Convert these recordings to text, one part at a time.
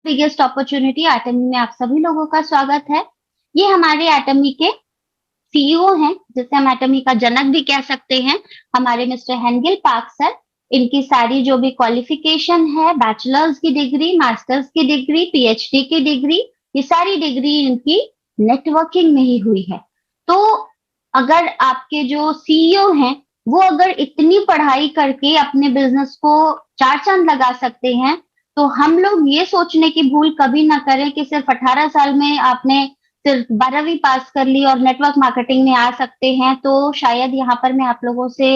Biggest opportunity एटमी में आप सभी लोगों का स्वागत है। ये हमारे एटमी के सीईओ हैं, जिसे हम एटमी का जनक भी कह सकते हैं, हमारे मिस्टर हेंगेल पार्क सर। इनकी सारी जो भी क्वालिफिकेशन है, बैचलर्स की डिग्री, मास्टर्स की डिग्री, पीएचडी की डिग्री, ये सारी डिग्री इनकी नेटवर्किंग में ही हुई है। तो अगर आपके जो सीईओ हैं वो अगर इतनी पढ़ाई करके अपने बिजनेस को चार चांद लगा सकते हैं, तो हम लोग ये सोचने की भूल कभी ना करें कि सिर्फ 18 साल में आपने सिर्फ 12वीं पास कर ली और नेटवर्क मार्केटिंग में आ सकते हैं। तो शायद यहाँ पर मैं आप लोगों से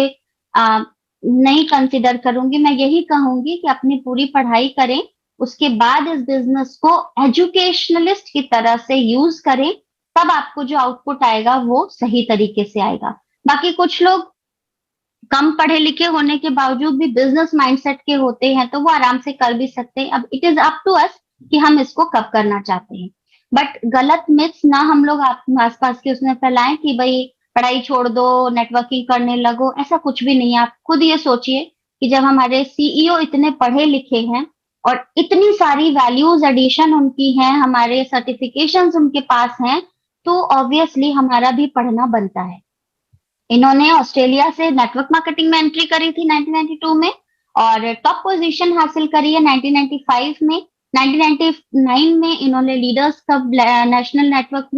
आ, नहीं कंसिडर करूंगी। मैं यही कहूंगी कि अपनी पूरी पढ़ाई करें, उसके बाद इस बिजनेस को एजुकेशनलिस्ट की तरह से यूज करें, तब आपको जो आउटपुट आएगा वो सही तरीके से आएगा। बाकी कुछ लोग कम पढ़े लिखे होने के बावजूद भी बिजनेस माइंडसेट के होते हैं, तो वो आराम से कर भी सकते हैं। अब it is up to us कि हम इसको कब करना चाहते हैं। बट गलत मिथ्स ना हम लोग आसपास के उसमें फैलाएं कि भाई पढ़ाई छोड़ दो, नेटवर्किंग करने लगो। ऐसा कुछ भी नहीं है। आप खुद ये सोचिए कि जब हमारे सीईओ इतने पढ़े लिखे हैं और इतनी सारी वैल्यूज एडिशन उनकी हैं, हमारे सर्टिफिकेशंस उनके पास हैं, तो ऑब्वियसली हमारा भी पढ़ना बनता है। इन्होंने ऑस्ट्रेलिया से नेटवर्क मार्केटिंग में एंट्री करी थी 1992 में, और टॉप पोजीशन हासिल करी है 1995 में। 1999 में इन्होंने leaders cup, national network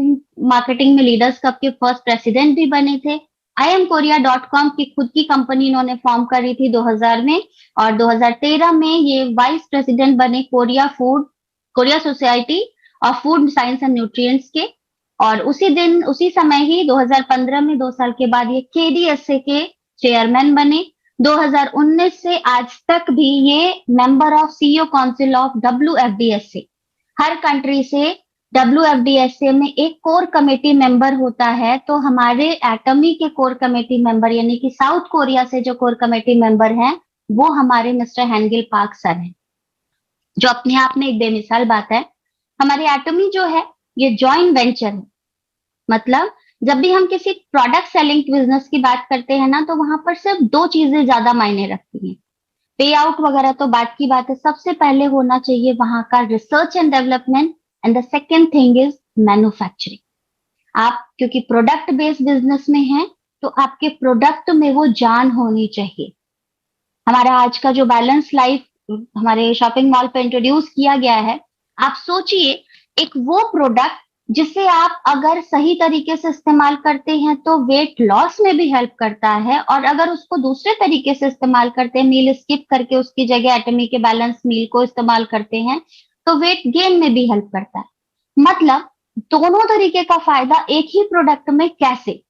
marketing में लीडर्स कप के फर्स्ट प्रेसिडेंट भी बने थे। IMKorea.com की खुद की कंपनी इन्होंने फॉर्म करी थी 2000 में, और 2013 में ये वाइस प्रेसिडेंट बने Korea society of food science and nutrients के। और उसी समय ही 2015 में, 2 साल के बाद, ये KDSA के चेयरमैन बने। 2019 से आज तक भी ये member of CEO council of WFDSA। Her country से WFDSA में एक कोर कमेटी मेंबर होता है, तो हमारे एटमी के कोर कमेटी मेंबर यानी कि साउथ कोरिया से जो कोर कमेटी मेंबर हैं, वो हमारे मिस्टर हेंगेल पार्क सर हैं, जो अपने आप में एक बेमिसाल बात है। हमारे एटमी जो है ये जॉइंट वेंचर है। मतलब जब भी हम किसी प्रोडक्ट सेलिंग बिजनेस की बात करते हैं ना, तो वहां पर सिर्फ दो चीजें ज्यादा मायने रखती हैं। पे आउट वगैरह तो बात की बात है, सबसे पहले होना चाहिए वहां का research and development, and the second thing is manufacturing. आप क्योंकि प्रोडक्ट बेस्ड बिजनेस में हैं, तो आपके प्रोडक्ट में वो जान होनी चाहिए। हमारा आज का जो बैलेंस लाइफ हमारे शॉपिंग मॉल पे इंट्रोड्यूस किया गया है, आप सोचिए, एक वो प्रोडक्ट जिसे आप अगर सही तरीके से इस्तेमाल करते हैं तो वेट लॉस में भी हेल्प करता है, और अगर उसको दूसरे तरीके से इस्तेमाल करते हैं, मील स्किप करके उसकी जगह एटमी के बैलेंस मील को इस्तेमाल करते हैं, तो वेट गेन में भी हेल्प करता है। मतलब दोनों तरीके का फायदा एक ही प्रोडक्ट में कैसे?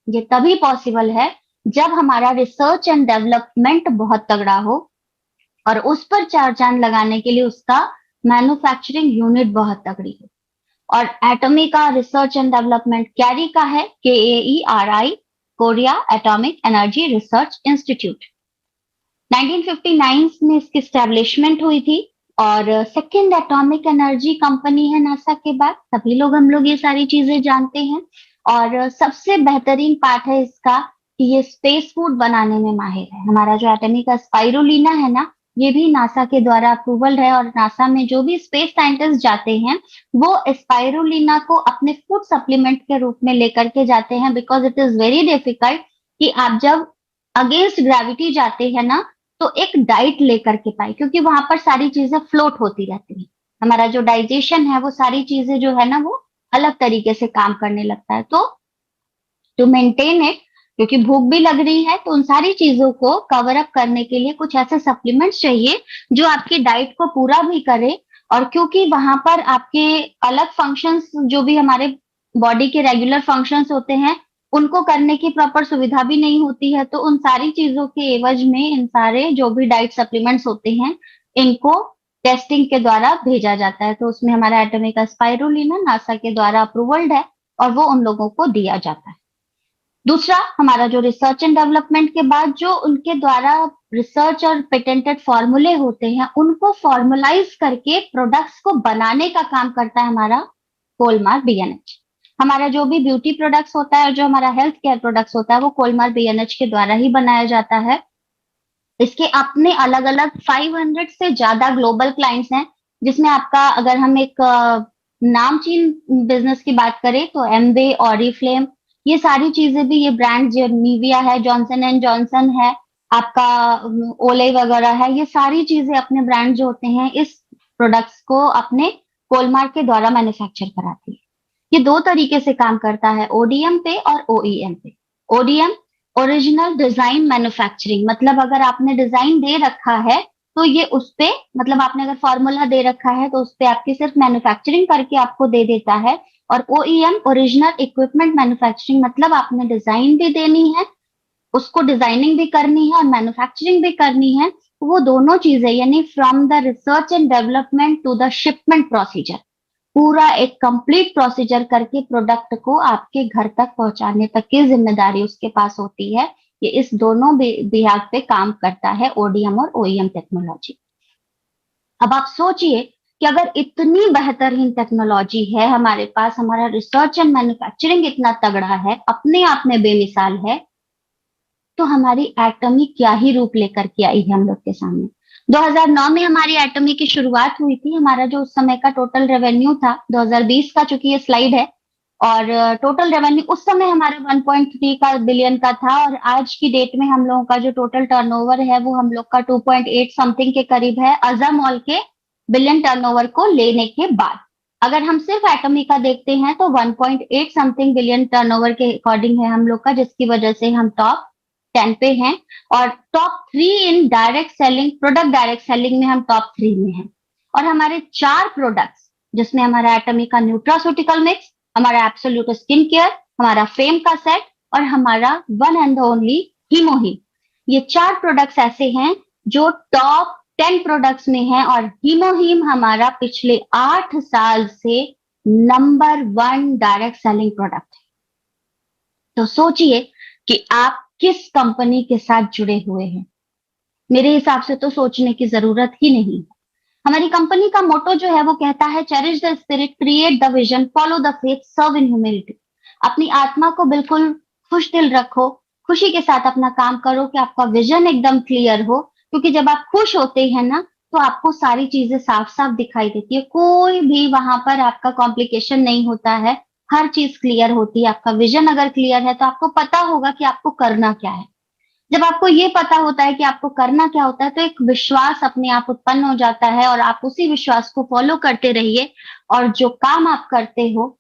ये तभी पॉसिबल है जब हमारा रिसर्च एंड डेवलपमेंट बहुत तगड़ा हो, और उस पर चार चांद लगाने के लिए उसका मैन्युफैक्चरिंग यूनिट बहुत तगड़ी हो। और एटमी का रिसर्च एंड डेवलपमेंट क्यारी का है, KAERI, Korea atomic energy research institute. 1959 में इसकी स्टैब्लिशमेंट हुई थी, और सेकेंड एटॉमिक एनर्जी कंपनी है नासा के बाद। सभी लोग हम लोग ये सारी चीजें जानते हैं। और सबसे बेहतरीन पार्ट है इसका कि ये स्पेस फूड बनाने में माहिर है। हमारा जो एटमी का स्पाइरुलिना है ना, ये भी नासा के द्वारा अप्रूवल है, और नासा में जो भी स्पेस साइंटिस्ट जाते हैं वो स्पाइरुलिना को अपने फूड सप्लीमेंट के रूप में लेकर के जाते हैं, because it is very difficult कि आप जब अगेंस्ट ग्रेविटी जाते हैं ना, तो एक डाइट लेकर के पाए, क्योंकि वहां पर सारी चीजें फ्लोट होती रहती हैं। हमारा जो डाइजेशन है, वो सारी चीजें जो है ना, वो अलग तरीके से काम करने लगता है। तो टू मेंटेन इट, क्योंकि भूख भी लग रही है, तो उन सारी चीजों को कवर अप करने के लिए कुछ ऐसे सप्लीमेंट्स चाहिए जो आपकी डाइट को पूरा भी करे। और क्योंकि वहां पर आपके अलग फंक्शंस, जो भी हमारे बॉडी के रेगुलर फंक्शंस होते हैं, उनको करने की प्रॉपर सुविधा भी नहीं होती है, तो उन सारी चीजों के एवज में इन सारे जो भी डाइट सप्लीमेंट्स होते हैं, इनको टेस्टिंग के द्वारा भेजा जाता है। तो उसमें हमारा एटमी का स्पाइरुलिना नासा के द्वारा अप्रूवल्ड है, और वो उन लोगों को दिया जाता है। दूसरा, हमारा जो रिसर्च एंड डेवलपमेंट के बाद जो उनके द्वारा रिसर्च और पेटेंटेड फॉर्मूले होते हैं, उनको फॉर्मुलाइज करके प्रोडक्ट्स को बनाने का काम करता है हमारा कोलमार BNH। हमारा जो भी ब्यूटी प्रोडक्ट्स होता है और जो हमारा हेल्थ केयर प्रोडक्ट्स होता है, वो कोलमार BNH के द्वारा ही बनाया जाता है। इसके अपने अलग अलग 500 से ज्यादा ग्लोबल क्लाइंट्स हैं, जिसमें आपका अगर हम एक नामचीन बिजनेस की बात करें तो एमवे, ऑरिफ्लेम, ये सारी चीजें भी, ये ब्रांड जो निविया है, जॉनसन एंड जॉनसन है, आपका ओले वगैरह है, ये सारी चीजें अपने ब्रांड जो होते हैं इस प्रोडक्ट्स को अपने कोलमार्क के द्वारा मैन्युफैक्चर कराती है। ये दो तरीके से काम करता है, ओडीएम पे और ओईएम पे। ओडीएम ओरिजिनल डिजाइन मैन्युफैक्चरिंग, मतलब अगर आपने डिजाइन दे रखा है तो ये उस पे, मतलब आपने अगर फॉर्मूला दे रखा है तो उस पे आपकी सिर्फ मैन्युफैक्चरिंग करके आपको दे देता है। और ओईएम ओरिजिनल इक्विपमेंट मैन्युफैक्चरिंग, मतलब आपने डिजाइन भी देनी है, उसको डिजाइनिंग भी करनी है और मैन्युफैक्चरिंग भी करनी है। तो वो दोनों चीजें, यानी from the research and development to the shipment procedure, पूरा एक कंप्लीट प्रोसीजर करके प्रोडक्ट को आपके घर तक पहुंचाने तक की जिम्मेदारी उसके पास होती है। ये इस दोनों बिहाफ पे काम करता है, ओडीएम और ओईएम टेक्नोलॉजी। अब आप सोचिए कि अगर इतनी बेहतरीन टेक्नोलॉजी है हमारे पास, हमारा रिसर्च एंड मैन्युफैक्चरिंग इतना तगड़ा है, अपने आप में बेमिसाल है, तो हमारी एटमी क्या ही रूप लेकर के आई है हम लोग के सामने। 2009 में हमारी एटमी की शुरुआत हुई थी। हमारा जो उस समय का टोटल रेवेन्यू था 2020 का, चूंकि ये स्लाइड है, और टोटल रेवेन्यू उस समय हमारा 1.3 का बिलियन का था, और आज की डेट में हम लोगों का जो टोटल टर्नओवर है वो हम लोग का 2.8 समथिंग के करीब है, अज़ा मॉल के बिलियन टर्नओवर को लेने के बाद। अगर हम सिर्फ एटमी का देखते हैं तो 1.8 समथिंग बिलियन टर्नओवर के अकॉर्डिंग है हम लोग का, जिसकी वजह से हम टॉप 10 पे हैं। और top 3 in direct selling, product direct selling में हम टॉप 3 में हैं। और हमारे 4 प्रोडक्ट्स, जिसमें हमारा एटमी का न्यूट्रास्यूटिकल मिक्स, हमारा एब्सोल्यूट स्किन केयर, हमारा फेम का सेट, और हमारा वन एंड ओनली हीमोहीम, ये 4 प्रोडक्ट्स ऐसे हैं जो टॉप 10 प्रोडक्ट्स में हैं। और हीमोहीम हमारा पिछले 8 साल से नंबर 1 डायरेक्ट सेलिंग प्रोडक्ट है। तो सोचिए कि आप किस कंपनी के साथ जुड़े हुए हैं। मेरे हिसाब से तो सोचने की जरूरत ही नहीं। हमारी कंपनी का मोटो जो है वो कहता है, cherish the spirit, create the vision, follow the faith, serve in humility. अपनी आत्मा को बिल्कुल खुश दिल रखो, खुशी के साथ अपना काम करो कि आपका विजन एकदम क्लियर हो, क्योंकि जब आप खुश होते हैं ना तो आपको सारी चीजें साफ साफ दिखाई देती है, कोई भी वहां पर आपका कॉम्प्लिकेशन नहीं होता है, हर चीज क्लियर होती है। आपका विजन अगर क्लियर है तो आपको पता होगा कि आपको करना क्या है। जब आपको ये पता होता है कि आपको करना क्या होता है तो एक विश्वास अपने आप उत्पन्न हो जाता है, और आप उसी विश्वास को फॉलो करते रहिए। और जो काम आप करते हो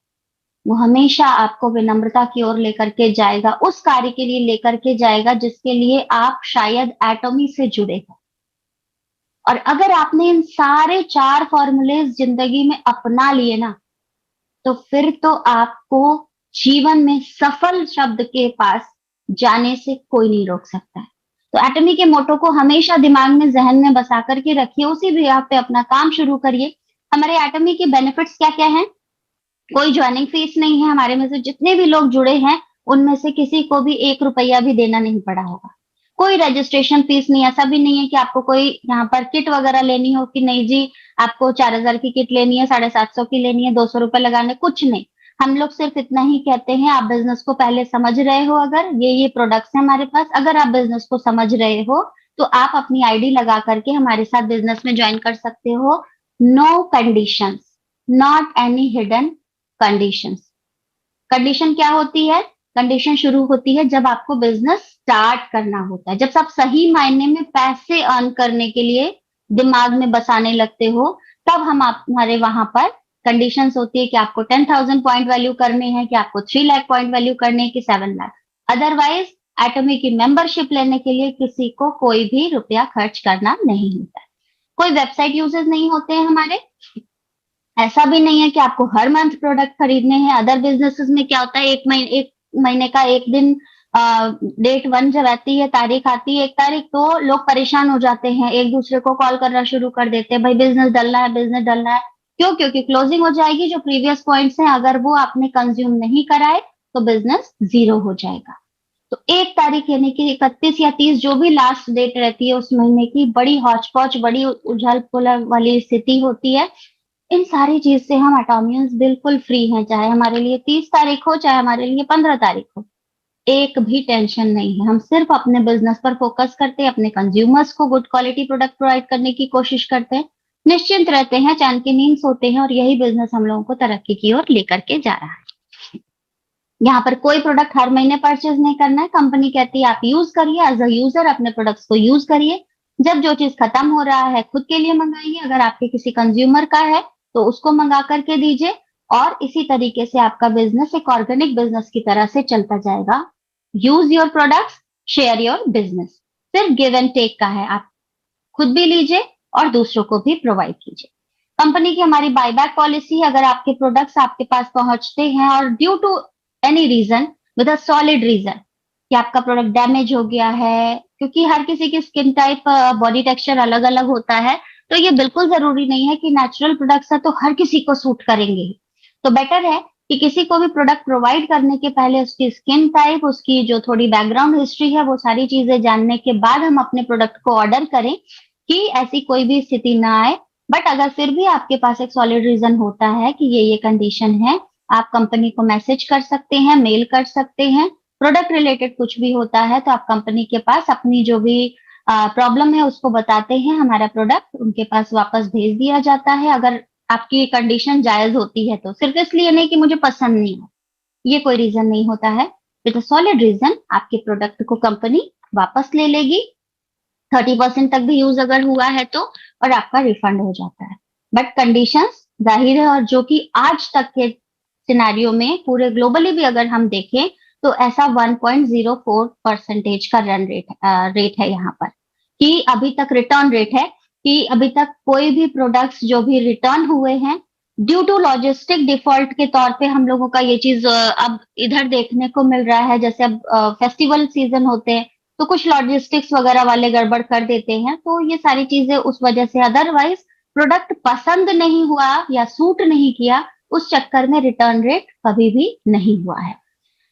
वो हमेशा आपको विनम्रता की ओर लेकर के जाएगा, उस कार्य के लिए लेकर के जाएगा जिसके लिए आप शायद एटॉमी से जुड़े हो। और अगर आपने इन सारे 4 फॉर्मूलेज जिंदगी में अपना लिए ना, तो फिर तो आपको जीवन में सफल शब्द के पास जाने से कोई नहीं रोक सकता है। तो एटमी के मोटो को हमेशा दिमाग में, जहन में बसा करके रखिए, उसी भी आप पे अपना काम शुरू करिए। हमारे एटमी के बेनिफिट्स क्या क्या हैं? कोई ज्वाइनिंग फीस नहीं है, हमारे में से जितने भी लोग जुड़े हैं उनमें से किसी को भी 1 रुपया भी देना नहीं पड़ा होगा। कोई रजिस्ट्रेशन फीस नहीं, ऐसा भी नहीं है कि आपको कोई यहाँ पर किट वगैरह लेनी हो कि नहीं जी आपको 4,000 की किट लेनी है, 750 की लेनी है, 200 रुपए लगाने, कुछ नहीं। हम लोग सिर्फ इतना ही कहते हैं, आप बिजनेस को पहले समझ रहे हो, अगर ये प्रोडक्ट्स है हमारे पास, अगर आप बिजनेस को समझ रहे हो तो आप अपनी आईडी लगा करके हमारे साथ बिजनेस में ज्वाइन कर सकते हो। No conditions, not any hidden conditions. Condition क्या होती है? कंडीशन शुरू होती है जब आपको बिजनेस स्टार्ट करना होता है, जब आप सही मायने में पैसे अर्न करने के लिए दिमाग में बसाने लगते हो, तब हम हमारे वहां पर कंडीशंस होती है कि आपको 10,000 पॉइंट वैल्यू करने हैं, कि आपको 3 लाख पॉइंट वैल्यू करने हैं, कि 7 लाख। अदरवाइज एटॉमी की मेंबरशिप लेने के लिए किसी को कोई भी रुपया खर्च करना नहीं होता है। कोई वेबसाइट यूजर्स नहीं होते हैं हमारे, ऐसा भी नहीं है कि आपको हर मंथ प्रोडक्ट खरीदने हैं। अदर बिजनेसेस में क्या होता है, एक महीने का एक दिन डेट वन जब आती है, तारीख आती है 1 तारीख, तो लोग परेशान हो जाते हैं, एक दूसरे को कॉल करना शुरू कर देते हैं, भाई बिजनेस डलना है, बिजनेस डलना है। क्यों? क्योंकि क्लोजिंग हो जाएगी, जो प्रीवियस पॉइंट्स हैं अगर वो आपने कंज्यूम नहीं कराए तो बिजनेस जीरो हो जाएगा। तो 1 तारीख यानी कि 31 या 30 जो भी लास्ट डेट रहती है उस महीने की, बड़ी हौच पौच, बड़ी उछल पुल वाली स्थिति होती है। इन सारी चीज से हम एटॉमियंस बिल्कुल फ्री हैं, चाहे हमारे लिए 30 तारीख हो, चाहे हमारे लिए 15 तारीख हो, एक भी टेंशन नहीं है। हम सिर्फ अपने बिजनेस पर फोकस करते हैं, अपने कंज्यूमर्स को गुड क्वालिटी प्रोडक्ट प्रोवाइड करने की कोशिश करते हैं। निश्चिंत रहते हैं, चैन की नींद सोते हैं और यही बिजनेस हम लोगों को तरक्की की ओर लेकर के जा रहा है। यहाँ पर कोई प्रोडक्ट हर महीने परचेज नहीं करना है। कंपनी कहती है आप यूज करिए, एज अ यूजर अपने प्रोडक्ट्स को यूज करिए। जब जो चीज खत्म हो रहा है खुद के लिए मंगाइए, अगर आपके किसी कंज्यूमर का है तो उसको मंगा करके दीजिए, और इसी तरीके से आपका बिजनेस एक ऑर्गेनिक बिजनेस की तरह से चलता जाएगा। Use your products, share your business. सिर्फ गिव एंड टेक का है, आप खुद भी लीजिए और दूसरों को भी प्रोवाइड कीजिए। कंपनी की हमारी बायबैक पॉलिसी है, अगर आपके प्रोडक्ट्स आपके पास पहुंचते हैं और due to any reason, with a solid reason, कि आपका प्रोडक्ट डैमेज हो गया है, क्योंकि हर किसी की स्किन टाइप, बॉडी टेक्सचर अलग अलग होता है, तो ये बिल्कुल जरूरी नहीं है कि नेचुरल प्रोडक्ट्स है तो हर किसी को सूट करेंगे ही। तो बेटर है कि किसी को भी प्रोडक्ट प्रोवाइड करने के पहले उसकी स्किन टाइप, उसकी जो थोड़ी बैकग्राउंड हिस्ट्री है, वो सारी चीजें जानने के बाद हम अपने प्रोडक्ट को ऑर्डर करें, कि ऐसी कोई भी स्थिति ना आए। बट अगर फिर भी आपके पास एक सॉलिड रीजन होता है कि ये कंडीशन है, आप कंपनी को मैसेज कर सकते हैं, मेल कर सकते हैं। प्रोडक्ट रिलेटेड कुछ भी होता है तो आप कंपनी के पास अपनी जो भी प्रॉब्लम है उसको बताते हैं, हमारा प्रोडक्ट उनके पास वापस भेज दिया जाता है, अगर आपकी कंडीशन जायज होती है तो। सिर्फ इसलिए नहीं कि मुझे पसंद नहीं है, ये कोई रीजन नहीं होता है। विद अ सॉलिड रीजन आपके प्रोडक्ट को कंपनी वापस ले लेगी, 30% तक भी यूज अगर हुआ है तो, और आपका रिफंड हो जाता है। बट कंडीशंस जाहिर है, और जो कि आज तक के सिनेरियो में पूरे ग्लोबली भी अगर हम देखें तो ऐसा 1.04% का रन रेट है यहाँ पर, कि अभी तक रिटर्न रेट है, कि अभी तक कोई भी प्रोडक्ट्स जो भी रिटर्न हुए हैं ड्यू टू लॉजिस्टिक डिफॉल्ट के तौर पे, हम लोगों का ये चीज अब इधर देखने को मिल रहा है। जैसे अब फेस्टिवल सीजन होते हैं तो कुछ लॉजिस्टिक्स वगैरह वाले गड़बड़ कर देते हैं, तो ये सारी चीजें उस वजह से। अदरवाइज प्रोडक्ट पसंद नहीं हुआ या सूट नहीं किया, उस चक्कर में रिटर्न रेट कभी भी नहीं हुआ है।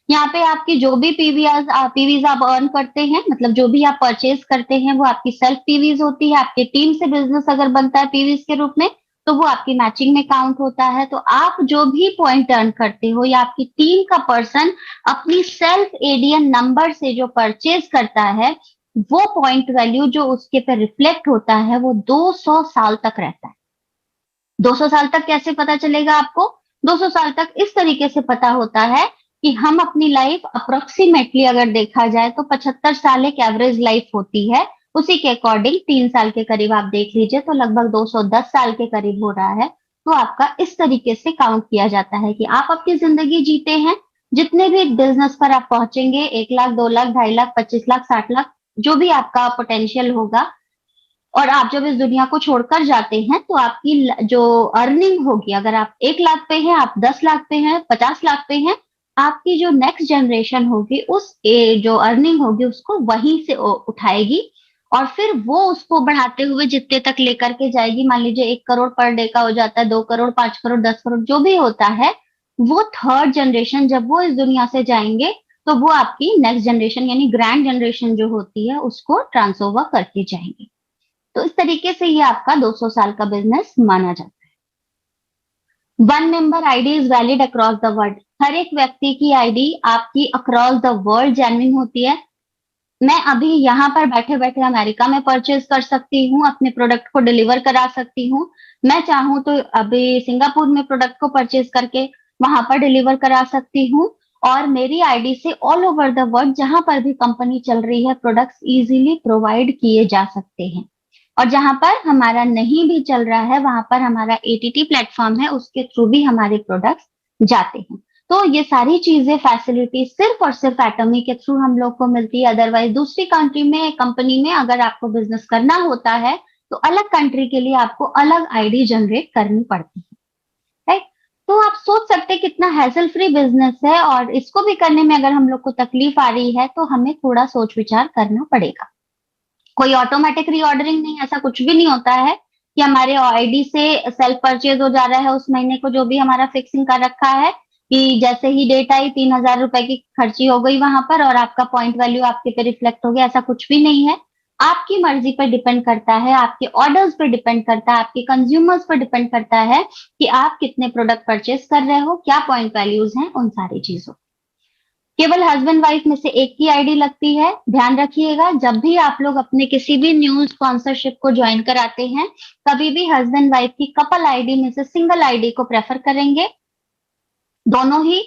यहाँ पे आपकी जो भी पीवीज आप अर्न करते हैं, मतलब जो भी आप परचेज करते हैं, वो आपकी सेल्फ पीवीज होती है। आपके टीम से बिजनेस अगर बनता है पीवीज के रूप में तो वो आपकी मैचिंग में काउंट होता है। तो आप जो भी पॉइंट अर्न करते हो या आपकी टीम का पर्सन अपनी सेल्फ एडीएन नंबर से जो परचेज करता है, वो पॉइंट वैल्यू जो उसके पे रिफ्लेक्ट होता है वो 200 साल तक रहता है। 200 साल तक कैसे पता चलेगा आपको? 200 साल तक इस तरीके से पता होता है कि हम अपनी लाइफ अप्रोक्सीमेटली अगर देखा जाए तो 75 साल एक एवरेज लाइफ होती है। उसी के अकॉर्डिंग 3 साल के करीब आप देख लीजिए तो लगभग 210 साल के करीब हो रहा है। तो आपका इस तरीके से काउंट किया जाता है कि आप अपनी जिंदगी जीते हैं। जितने भी बिजनेस पर आप पहुंचेंगे, 1 लाख, 2 लाख, 2.5 लाख, 25 लाख, 60 लाख, जो भी आपका पोटेंशियल होगा, और आप जब इस दुनिया को छोड़कर जाते हैं तो आपकी जो अर्निंग होगी, अगर आप 1 लाख पे हैं, आप 10 लाख पे हैं, 50 लाख पे हैं, आपकी जो नेक्स्ट जनरेशन होगी उस जो अर्निंग होगी उसको वहीं से उठाएगी, और फिर वो उसको बढ़ाते हुए जितने तक लेकर के जाएगी। मान लीजिए 1 करोड़ पर डे का हो जाता है, 2 करोड़, 5 करोड़, 10 करोड़, जो भी होता है, वो थर्ड जनरेशन जब वो इस दुनिया से जाएंगे तो वो आपकी नेक्स्ट जनरेशन यानी ग्रैंड जनरेशन जो होती है उसको ट्रांसओवर करके जाएंगे। तो इस तरीके से ये आपका 200 साल का बिजनेस माना जाता है। One member ID is valid across the world. हर एक व्यक्ति की आईडी आपकी अक्रॉस द वर्ल्ड जेन्युइन होती है। मैं अभी यहाँ पर बैठे बैठे अमेरिका में परचेज कर सकती हूँ, अपने प्रोडक्ट को डिलीवर करा सकती हूँ। मैं चाहूँ तो अभी सिंगापुर में प्रोडक्ट को परचेज करके वहां पर डिलीवर करा सकती हूँ, और मेरी आईडी से ऑल ओवर द वर्ल्ड जहां पर भी कंपनी चल रही है प्रोडक्ट्स इजीली प्रोवाइड किए जा सकते हैं। और जहां पर हमारा नहीं भी चल रहा है वहां पर हमारा एटीटी प्लेटफॉर्म है, उसके थ्रू भी हमारे प्रोडक्ट्स जाते हैं। तो ये सारी चीजें फैसिलिटी सिर्फ और सिर्फ एटमी के थ्रू हम लोग को मिलती है। अदरवाइज दूसरी कंट्री में, कंपनी में अगर आपको बिजनेस करना होता है तो अलग कंट्री के लिए आपको अलग आईडी जनरेट करनी पड़ती है, राइट। तो आप सोच सकते हैं कितना हैसल फ्री बिजनेस है, और इसको भी करने में अगर हम लोग को तकलीफ आ रही है तो हमें थोड़ा सोच विचार करना पड़ेगा। कोई ऑटोमेटिक रीऑर्डरिंग नहीं, ऐसा कुछ भी नहीं होता है कि हमारे आईडी से सेल्फ परचेज हो जा रहा है उस महीने को जो भी हमारा फिक्सिंग कर रखा है, कि जैसे ही डेट आई 3,000 रुपए की खर्ची हो गई वहां पर और आपका पॉइंट वैल्यू आपके पे रिफ्लेक्ट हो गया। ऐसा कुछ भी नहीं है। आपकी मर्जी पर डिपेंड करता है, आपके ऑर्डर्स पर डिपेंड करता है, आपके कंज्यूमर्स पर डिपेंड करता है कि आप कितने प्रोडक्ट परचेज कर रहे हो, क्या पॉइंट वैल्यूज हैं, उन सारी चीजों। केवल हस्बैंड वाइफ में से एक की आईडी लगती है। ध्यान रखिएगा, जब भी आप लोग अपने किसी भी न्यूज स्पॉन्सरशिप को ज्वाइन कराते हैं, कभी भी हस्बैंड वाइफ की कपल आईडी में से सिंगल आईडी को प्रेफर करेंगे। दोनों ही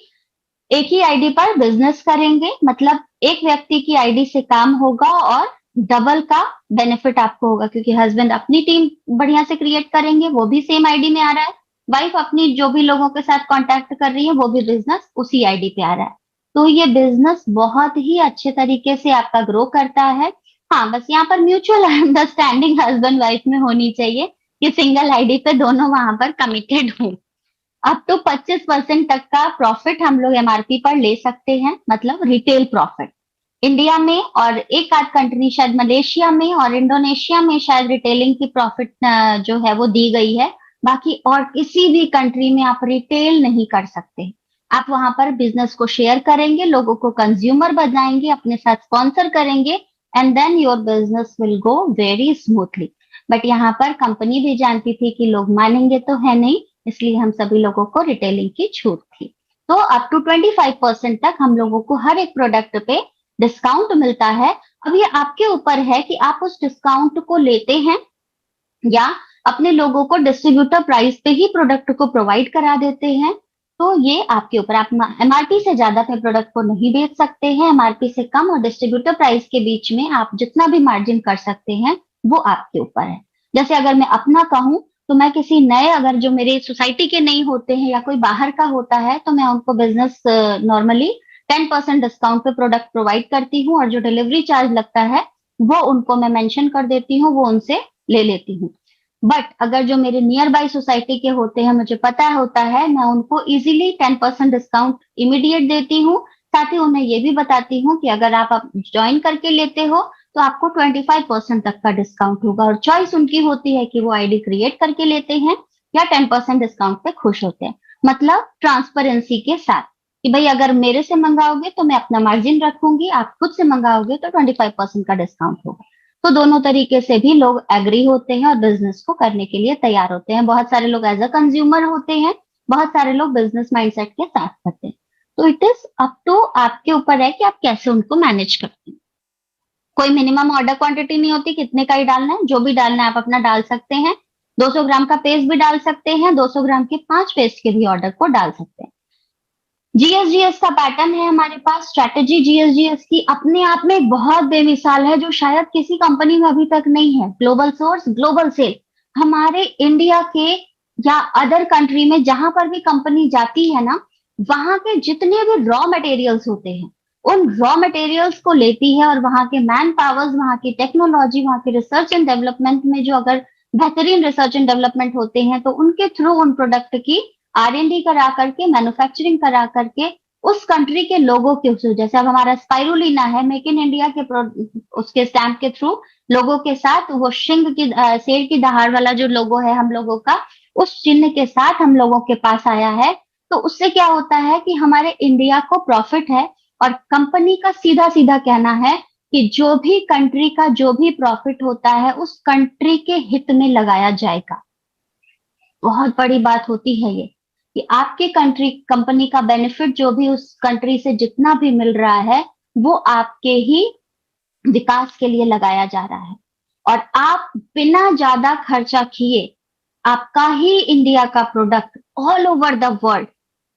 एक ही आईडी पर बिजनेस करेंगे, मतलब एक व्यक्ति की आईडी से काम होगा और डबल का बेनिफिट आपको होगा, क्योंकि हस्बैंड अपनी टीम बढ़िया से क्रिएट करेंगे, वो भी सेम आईडी में आ रहा है। वाइफ अपनी जो भी लोगों के साथ कांटेक्ट कर रही है, वो भी बिजनेस उसी आईडी पे आ रहा है। तो ये बिजनेस बहुत ही अच्छे तरीके से आपका ग्रो करता है। हाँ, बस यहाँ पर म्यूचुअल अंडरस्टैंडिंग हस्बैंड वाइफ में होनी चाहिए कि सिंगल आईडी पे दोनों वहां पर कमिटेड हों। अप टू 25% तक का प्रॉफिट हम लोग एमआरपी पर ले सकते हैं, मतलब रिटेल प्रॉफिट। इंडिया में और एक आध कंट्री शायद मलेशिया में और इंडोनेशिया में शायद रिटेलिंग की प्रॉफिट जो है वो दी गई है। बाकी और किसी भी कंट्री में आप रिटेल नहीं कर सकते। आप वहां पर बिजनेस को शेयर करेंगे, लोगों को कंज्यूमर बनाएंगे, अपने साथ स्पॉन्सर करेंगे, and then your business will go very smoothly. But यहाँ पर कंपनी भी जानती थी कि लोग मानेंगे तो है नहीं, इसलिए हम सभी लोगों को रिटेलिंग की छूट थी। तो अप टू 25% तक हम लोगों को हर एक प्रोडक्ट पे डिस्काउंट मिलता है। अब ये आपके ऊपर है कि आप उस डिस्काउंट को लेते हैं या अपने लोगों को डिस्ट्रीब्यूटर प्राइस पे ही प्रोडक्ट को प्रोवाइड करा देते हैं। तो ये आपके ऊपर, आप एमआरपी से ज्यादा पे प्रोडक्ट को नहीं बेच सकते हैं। एमआरपी से कम और डिस्ट्रीब्यूटर प्राइस के बीच में आप जितना भी मार्जिन कर सकते हैं वो आपके ऊपर है। जैसे अगर मैं अपना कहूँ तो मैं किसी नए, अगर जो मेरे सोसाइटी के नहीं होते हैं या कोई बाहर का होता है, तो मैं उनको बिजनेस नॉर्मली 10% डिस्काउंट पे प्रोडक्ट प्रोवाइड करती हूँ, और जो डिलीवरी चार्ज लगता है वो उनको मैं मेंशन कर देती हूँ, वो उनसे ले लेती हूँ। बट अगर जो मेरे नियर बाई सोसाइटी के होते हैं, मुझे पता होता है, मैं उनको इजीली 10% डिस्काउंट इमीडिएट देती हूँ। साथ ही उन्हें ये भी बताती हूँ कि अगर आप ज्वाइन करके लेते हो तो आपको 25% तक का डिस्काउंट होगा, और चॉइस उनकी होती है कि वो आईडी क्रिएट करके लेते हैं या 10% डिस्काउंट पे खुश होते हैं। मतलब ट्रांसपेरेंसी के साथ कि भाई अगर मेरे से मंगाओगे तो मैं अपना मार्जिन रखूंगी, आप खुद से मंगाओगे तो 25% का डिस्काउंट होगा। तो दोनों तरीके से भी लोग एग्री होते हैं और बिजनेस को करने के लिए तैयार होते हैं। बहुत सारे लोग एज अ कंज्यूमर होते हैं, बहुत सारे लोग बिजनेस माइंडसेट के साथ करते हैं। तो इट इज अप टू आपके ऊपर है कि आप कैसे उनको मैनेज करते हैं। कोई मिनिमम ऑर्डर क्वांटिटी नहीं होती, कितने का ही डालना है, जो भी डालना है आप अपना डाल सकते हैं। 200 ग्राम का पेस्ट भी डाल सकते हैं, 200 ग्राम के 5 पेस्ट के भी ऑर्डर को डाल सकते हैं। जीएसजीएस का पैटर्न है हमारे पास। स्ट्रैटेजी जीएसजीएस की अपने आप में एक बहुत बेमिसाल है, जो शायद किसी कंपनी में अभी तक नहीं है। Global source, global sale. हमारे इंडिया के या अदर कंट्री में जहां पर भी कंपनी जाती है ना, वहां के जितने भी रॉ मटेरियल्स होते हैं, उन रॉ मटेरियल्स को लेती है, और वहां के मैन पावर्स, वहां की टेक्नोलॉजी, वहां की रिसर्च एंड डेवलपमेंट में जो अगर बेहतरीन रिसर्च एंड डेवलपमेंट होते हैं, तो उनके थ्रू उन प्रोडक्ट की आर&डी करा करके, मैन्युफैक्चरिंग करा करके उस कंट्री के लोगों के थ्रू, जैसे अब हमारा स्पाइरुलिना है, मेक इन इंडिया के उसके स्टैम्प के थ्रू लोगों के साथ वो शिंग की शेर की दहाड़ वाला जो लोगो है हम लोगों का, उस चिन्ह के साथ हम लोगों के पास आया है। तो उससे क्या होता है कि हमारे इंडिया को प्रॉफिट है, और कंपनी का सीधा सीधा कहना है कि जो भी कंट्री का जो भी प्रॉफिट होता है उस कंट्री के हित में लगाया जाएगा। बहुत बड़ी बात होती है ये कि आपके कंट्री कंपनी का बेनिफिट जो भी उस कंट्री से जितना भी मिल रहा है, वो आपके ही विकास के लिए लगाया जा रहा है। और आप बिना ज्यादा खर्चा किए आपका ही इंडिया का product all over the world,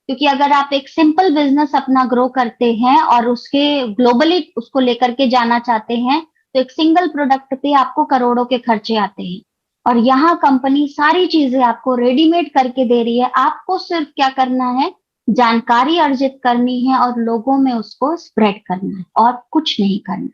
क्योंकि अगर आप एक सिंपल बिजनेस अपना ग्रो करते हैं और उसके ग्लोबली उसको लेकर के जाना चाहते हैं, तो एक सिंगल प्रोडक्ट पे आपको करोड़ों के खर्चे आते हैं। और यहाँ कंपनी सारी चीजें आपको रेडीमेड करके दे रही है, आपको सिर्फ क्या करना है, जानकारी अर्जित करनी है और लोगों में उसको स्प्रेड करना है, और कुछ नहीं करना।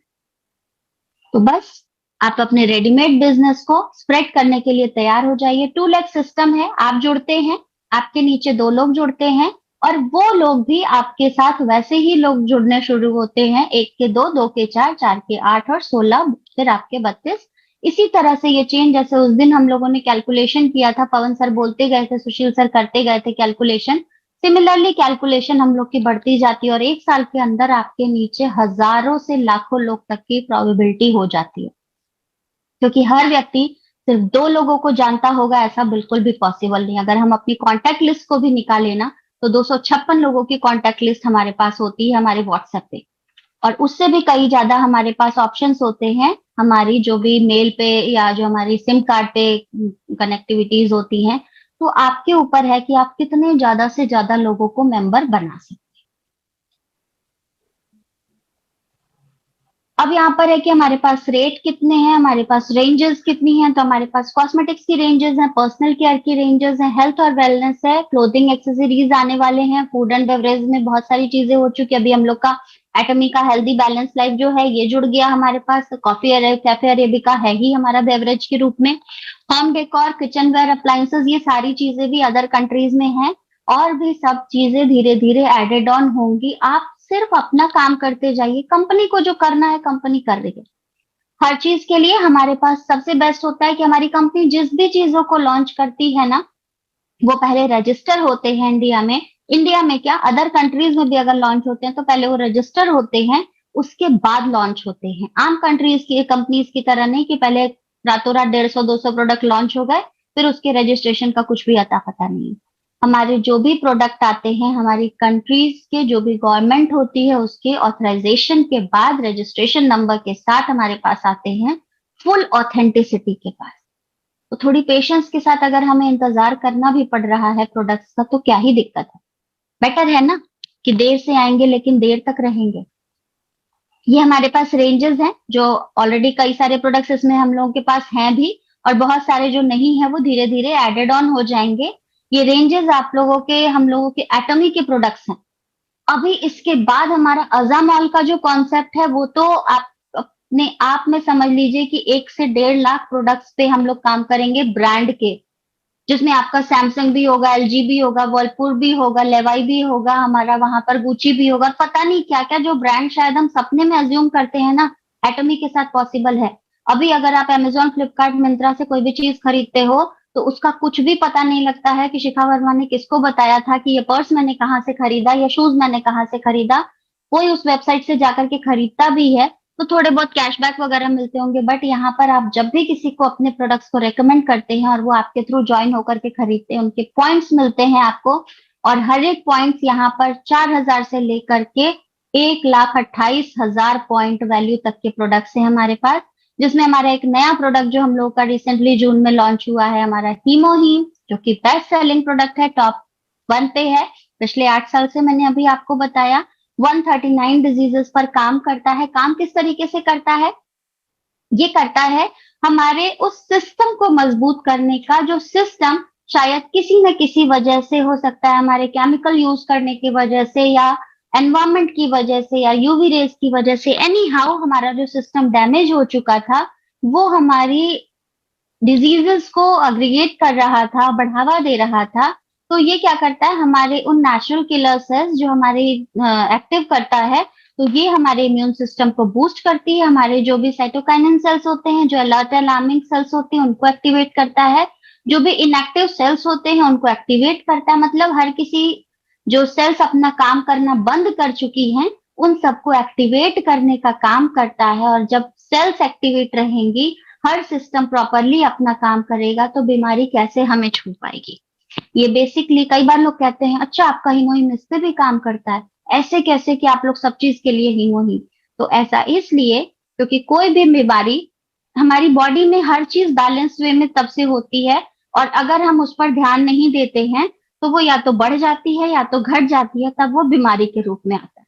तो बस आप अपने रेडीमेड बिजनेस को स्प्रेड करने के लिए तैयार हो जाइए। 2 लाख सिस्टम है, आप जुड़ते हैं, आपके नीचे 2 लोग जुड़ते हैं, और वो लोग भी आपके साथ वैसे ही लोग जुड़ने शुरू होते हैं। 1 के 2, 2 के 4, 4 के 8 और 16, फिर आपके 32। इसी तरह से ये चेंज, जैसे उस दिन हम लोगों ने कैलकुलेशन किया था, पवन सर बोलते गए थे, सुशील सर करते गए थे कैलकुलेशन, सिमिलरली कैलकुलेशन हम लोग की बढ़ती जाती है, और 1 साल के अंदर आपके नीचे हजारों से लाखों लोग तक की प्रोबेबिलिटी हो जाती है। क्योंकि हर व्यक्ति सिर्फ 2 लोगों को जानता होगा, ऐसा बिल्कुल भी पॉसिबल नहीं। अगर हम अपनी कॉन्टैक्ट लिस्ट को भी निकालें ना, तो 256 लोगों की कॉन्टेक्ट लिस्ट हमारे पास होती है हमारे व्हाट्सएप पे। और उससे भी कई ज्यादा हमारे पास ऑप्शंस होते हैं हमारी जो भी मेल पे या जो हमारी सिम कार्ड पे कनेक्टिविटीज होती हैं। तो आपके ऊपर है कि आप कितने ज्यादा से ज्यादा लोगों को मेंबर बना सकते हैं। अब यहाँ पर है कि हमारे पास रेट कितने हैं, हमारे पास रेंजेस कितनी हैं। तो हमारे पास कॉस्मेटिक्स की रेंजेस हैं, पर्सनल केयर की रेंजेस हैं, हेल्थ और वेलनेस है, क्लोथिंग एक्सेसरीज आने वाले हैं, फूड एंड बेवरेज में बहुत सारी चीजें हो चुकी है। अभी हम लोग का एटमी का हेल्दी बैलेंस लाइफ जो है ये जुड़ गया हमारे पास। कॉफी कैफे अरेबिका है ही हमारा बेवरेज के रूप में। Home decor, kitchen ware, appliances, ये सारी चीजें भी अदर कंट्रीज में हैं और भी सब चीजें धीरे धीरे एडेड ऑन होंगी। आप सिर्फ अपना काम करते जाइए, कंपनी को जो करना है कंपनी कर रही है। हर चीज के लिए हमारे पास सबसे बेस्ट होता है कि हमारी कंपनी जिस भी चीजों को लॉन्च करती है ना, वो पहले रजिस्टर होते हैं इंडिया में। इंडिया में क्या, अदर कंट्रीज में भी अगर लॉन्च होते हैं तो पहले वो रजिस्टर होते हैं, उसके बाद लॉन्च होते हैं। आम कंट्रीज की कंपनीज की तरह नहीं कि पहले रातों रात 150-200 प्रोडक्ट लॉन्च हो गए फिर उसके रजिस्ट्रेशन का कुछ भी अता पता नहीं। हमारे जो भी प्रोडक्ट आते हैं हमारी कंट्रीज के जो भी गवर्नमेंट होती है उसके ऑथराइजेशन के बाद रजिस्ट्रेशन नंबर के साथ हमारे पास आते हैं, फुल ऑथेंटिसिटी के पास। तो थोड़ी पेशेंस के साथ अगर हमें इंतजार करना भी पड़ रहा है प्रोडक्ट्स का तो क्या ही दिक्कत है। बेटर है ना कि देर से आएंगे लेकिन देर तक रहेंगे। ये हमारे पास रेंजेस हैं जो ऑलरेडी कई सारे प्रोडक्ट्स इसमें हम लोगों के पास हैं भी, और बहुत सारे जो नहीं है वो धीरे धीरे एडेड ऑन हो जाएंगे। ये रेंजेस आप लोगों के हम लोगों के एटमी के प्रोडक्ट्स हैं। अभी इसके बाद हमारा अजामॉल का जो कॉन्सेप्ट है वो तो आप अपने आप में समझ लीजिए कि 1 से 1.5 लाख प्रोडक्ट्स पे हम लोग काम करेंगे ब्रांड के, जिसमें आपका सैमसंग भी होगा, एलजी भी होगा, वर्लपूल भी होगा, लेवाई भी होगा, हमारा वहां पर गुची भी होगा, पता नहीं क्या क्या जो ब्रांड शायद हम सपने में अज्यूम करते हैं ना, एटमी के साथ पॉसिबल है। अभी अगर आप अमेजोन, फ्लिपकार्ट, मिंत्रा से कोई भी चीज खरीदते हो तो उसका कुछ भी पता नहीं लगता है कि शिखा वर्मा ने किसको बताया था कि ये पर्स मैंने कहाँ से खरीदा या शूज मैंने कहाँ से खरीदा। कोई उस वेबसाइट से जाकर के खरीदता भी है तो थोड़े बहुत कैशबैक वगैरह मिलते होंगे, बट यहाँ पर आप जब भी किसी को अपने प्रोडक्ट्स को रेकमेंड करते हैं और वो आपके थ्रू ज्वाइन होकर के खरीदते हैं उनके पॉइंट्स मिलते हैं आपको। और हर एक पॉइंट्स यहाँ पर 4,000 से लेकर के 1,28,000 पॉइंट वैल्यू तक के प्रोडक्ट्स हैं हमारे पास। जिसमें हमारा एक नया प्रोडक्ट जो हम लोग का रिसेंटली जून में लॉन्च हुआ है हमारा हीमोहीम, जो कि बेस्ट सेलिंग प्रोडक्ट है, टॉप 1 पे है पिछले 8 साल से। मैंने अभी आपको बताया 139 डिजीजेस पर काम करता है। काम किस तरीके से करता है, ये करता है हमारे उस सिस्टम को मजबूत करने का जो सिस्टम शायद किसी न किसी वजह से हो सकता है, हमारे केमिकल यूज करने की वजह से या एनवायरमेंट की वजह से या यूवी रेज की वजह से, एनी हाउ हमारा जो सिस्टम डैमेज हो चुका था वो हमारी डिजीजेस को अग्रीगेट कर रहा था, बढ़ावा दे रहा था। तो ये क्या करता है, हमारे उन नेचुरल किलर सेल्स जो हमारे एक्टिव करता है, तो ये हमारे इम्यून सिस्टम को बूस्ट करती है। हमारे जो भी साइटोकाइनिन सेल्स होते हैं, जो अलर्ट अलार्मिंग सेल्स होते हैं, उनको एक्टिवेट करता है। जो भी इनएक्टिव सेल्स होते हैं उनको एक्टिवेट करता है। मतलब हर किसी जो सेल्स अपना काम करना बंद कर चुकी हैं उन सबको एक्टिवेट करने का काम करता है। और जब सेल्स एक्टिवेट रहेंगी, हर सिस्टम प्रॉपरली अपना काम करेगा, तो बीमारी कैसे हमें छू पाएगी। ये बेसिकली कई बार लोग कहते हैं अच्छा आपका हीमोहीम इस पे भी काम करता है, ऐसे कैसे कि आप लोग सब चीज के लिए हीमोहीम। तो ऐसा इसलिए क्योंकि कोई भी बीमारी हमारी बॉडी में हर चीज बैलेंस वे में तब से होती है, और अगर हम उस पर ध्यान नहीं देते हैं तो वो या तो बढ़ जाती है या तो घट जाती है, तब वो बीमारी के रूप में आता है।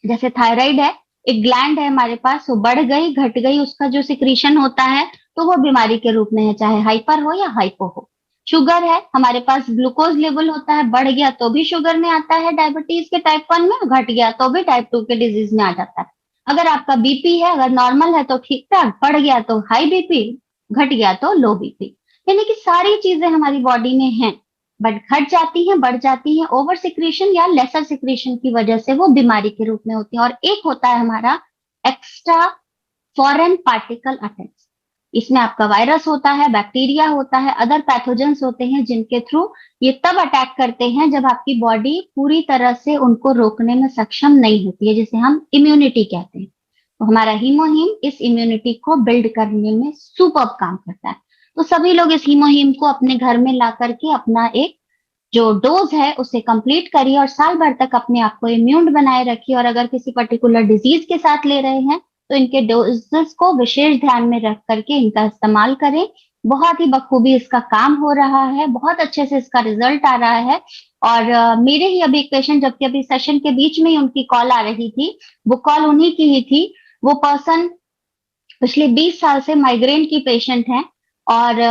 जैसे थायराइड है, एक ग्लैंड है हमारे पास, वो बढ़ गई घट गई, उसका जो सिक्रीशन होता है तो वो बीमारी के रूप में है, चाहे हाइपर हो या हाइपो हो। शुगर है हमारे पास, ग्लूकोज लेवल होता है, बढ़ गया तो भी शुगर में आता है डायबिटीज के टाइप 1 में, घट गया तो भी टाइप 2 के डिजीज में आ जाता है। अगर आपका बीपी है, अगर नॉर्मल है तो ठीक ठाक, बढ़ गया तो हाई बीपी, घट गया तो लो बीपी। यानी कि सारी चीजें हमारी बॉडी में हैं, बट घट जाती हैं, बढ़ जाती हैं ओवर सिक्रीशन या लेसर सिक्रीशन की वजह से, वो बीमारी के रूप में होती है। और एक होता है हमारा एक्स्ट्रा फॉरेन पार्टिकल अटैक्स। इसमें आपका वायरस होता है, बैक्टीरिया होता है, अदर पैथोजेंस होते हैं जिनके थ्रू ये तब अटैक करते हैं जब आपकी बॉडी पूरी तरह से उनको रोकने में सक्षम नहीं होती है, जिसे हम इम्यूनिटी कहते हैं। तो हमारा हीमोहीम इस इम्यूनिटी को बिल्ड करने में सुपर काम करता है। तो सभी लोग इस हीमोहीम को अपने घर में ला करके अपना एक जो डोज है उसे कंप्लीट करिए और साल भर तक अपने आप को इम्यून बनाए रखिए। और अगर किसी पर्टिकुलर डिजीज के साथ ले रहे हैं तो इनके डोजेस को विशेष ध्यान में रख करके इनका इस्तेमाल करें। बहुत ही बखूबी इसका काम हो रहा है, बहुत अच्छे से इसका रिजल्ट आ रहा है। और मेरे ही अभी एक पेशेंट, जबकि अभी सेशन के बीच में ही उनकी कॉल आ रही थी, वो कॉल उन्हीं की ही थी। वो पर्सन पिछले 20 साल से माइग्रेन की पेशेंट है। और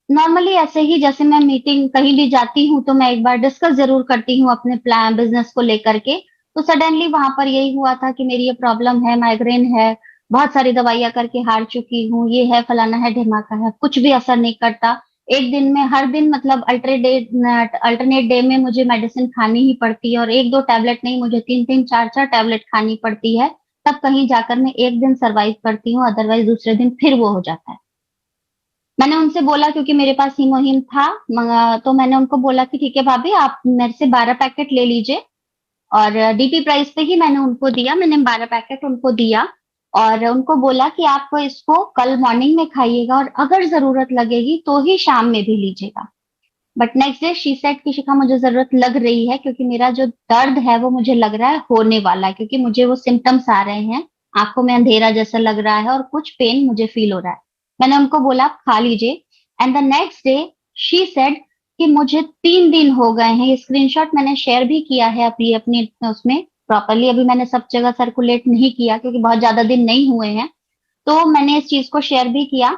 नॉर्मली ऐसे ही जैसे मैं मीटिंग कहीं भी जाती हूँ तो मैं एक बार डिस्कस जरूर करती हूँ अपने प्लान बिजनेस को लेकर के। तो सडनली वहां पर यही हुआ था कि मेरी ये प्रॉब्लम है, माइग्रेन है, बहुत सारी दवाइयां करके हार चुकी हूँ, ये है, फलाना है, ढिमाका है, कुछ भी असर नहीं करता। एक दिन में, हर दिन मतलब अल्टरनेट डे में मुझे मेडिसिन खानी ही पड़ती है, और एक दो टैबलेट नहीं, मुझे तीन तीन चार चार टैबलेट खानी पड़ती है। तब कहीं जाकर मैं एक दिन सरवाइव करती हूँ, अदरवाइज दूसरे दिन फिर वो हो जाता है। मैंने उनसे बोला, क्योंकि मेरे पास हीमोहिम था, तो मैंने उनको बोला कि ठीक है भाभी, आप मेरे से 12 पैकेट ले लीजिए। और डीपी प्राइस पे ही मैंने उनको दिया, मैंने 12 पैकेट उनको दिया। और उनको बोला कि आप इसको कल मॉर्निंग में खाइएगा, और अगर जरूरत लगेगी तो ही शाम में भी लीजिएगा। But next day she said कि शिखा, मुझे जरूरत लग रही है, क्योंकि मेरा जो दर्द है वो मुझे लग रहा है होने वाला है, क्योंकि मुझे वो सिम्टम्स आ रहे हैं, आंखों में अंधेरा जैसा लग रहा है और कुछ पेन मुझे फील हो रहा है। मैंने उनको बोला आप खा लीजिए। And the next day she said कि मुझे 3 दिन हो गए हैं। ये स्क्रीनशॉट मैंने शेयर भी किया है अभी अपनी उसमें प्रॉपरली, अभी मैंने सब जगह सर्कुलेट नहीं किया क्योंकि बहुत ज्यादा दिन नहीं हुए हैं। तो मैंने इस चीज को शेयर भी किया।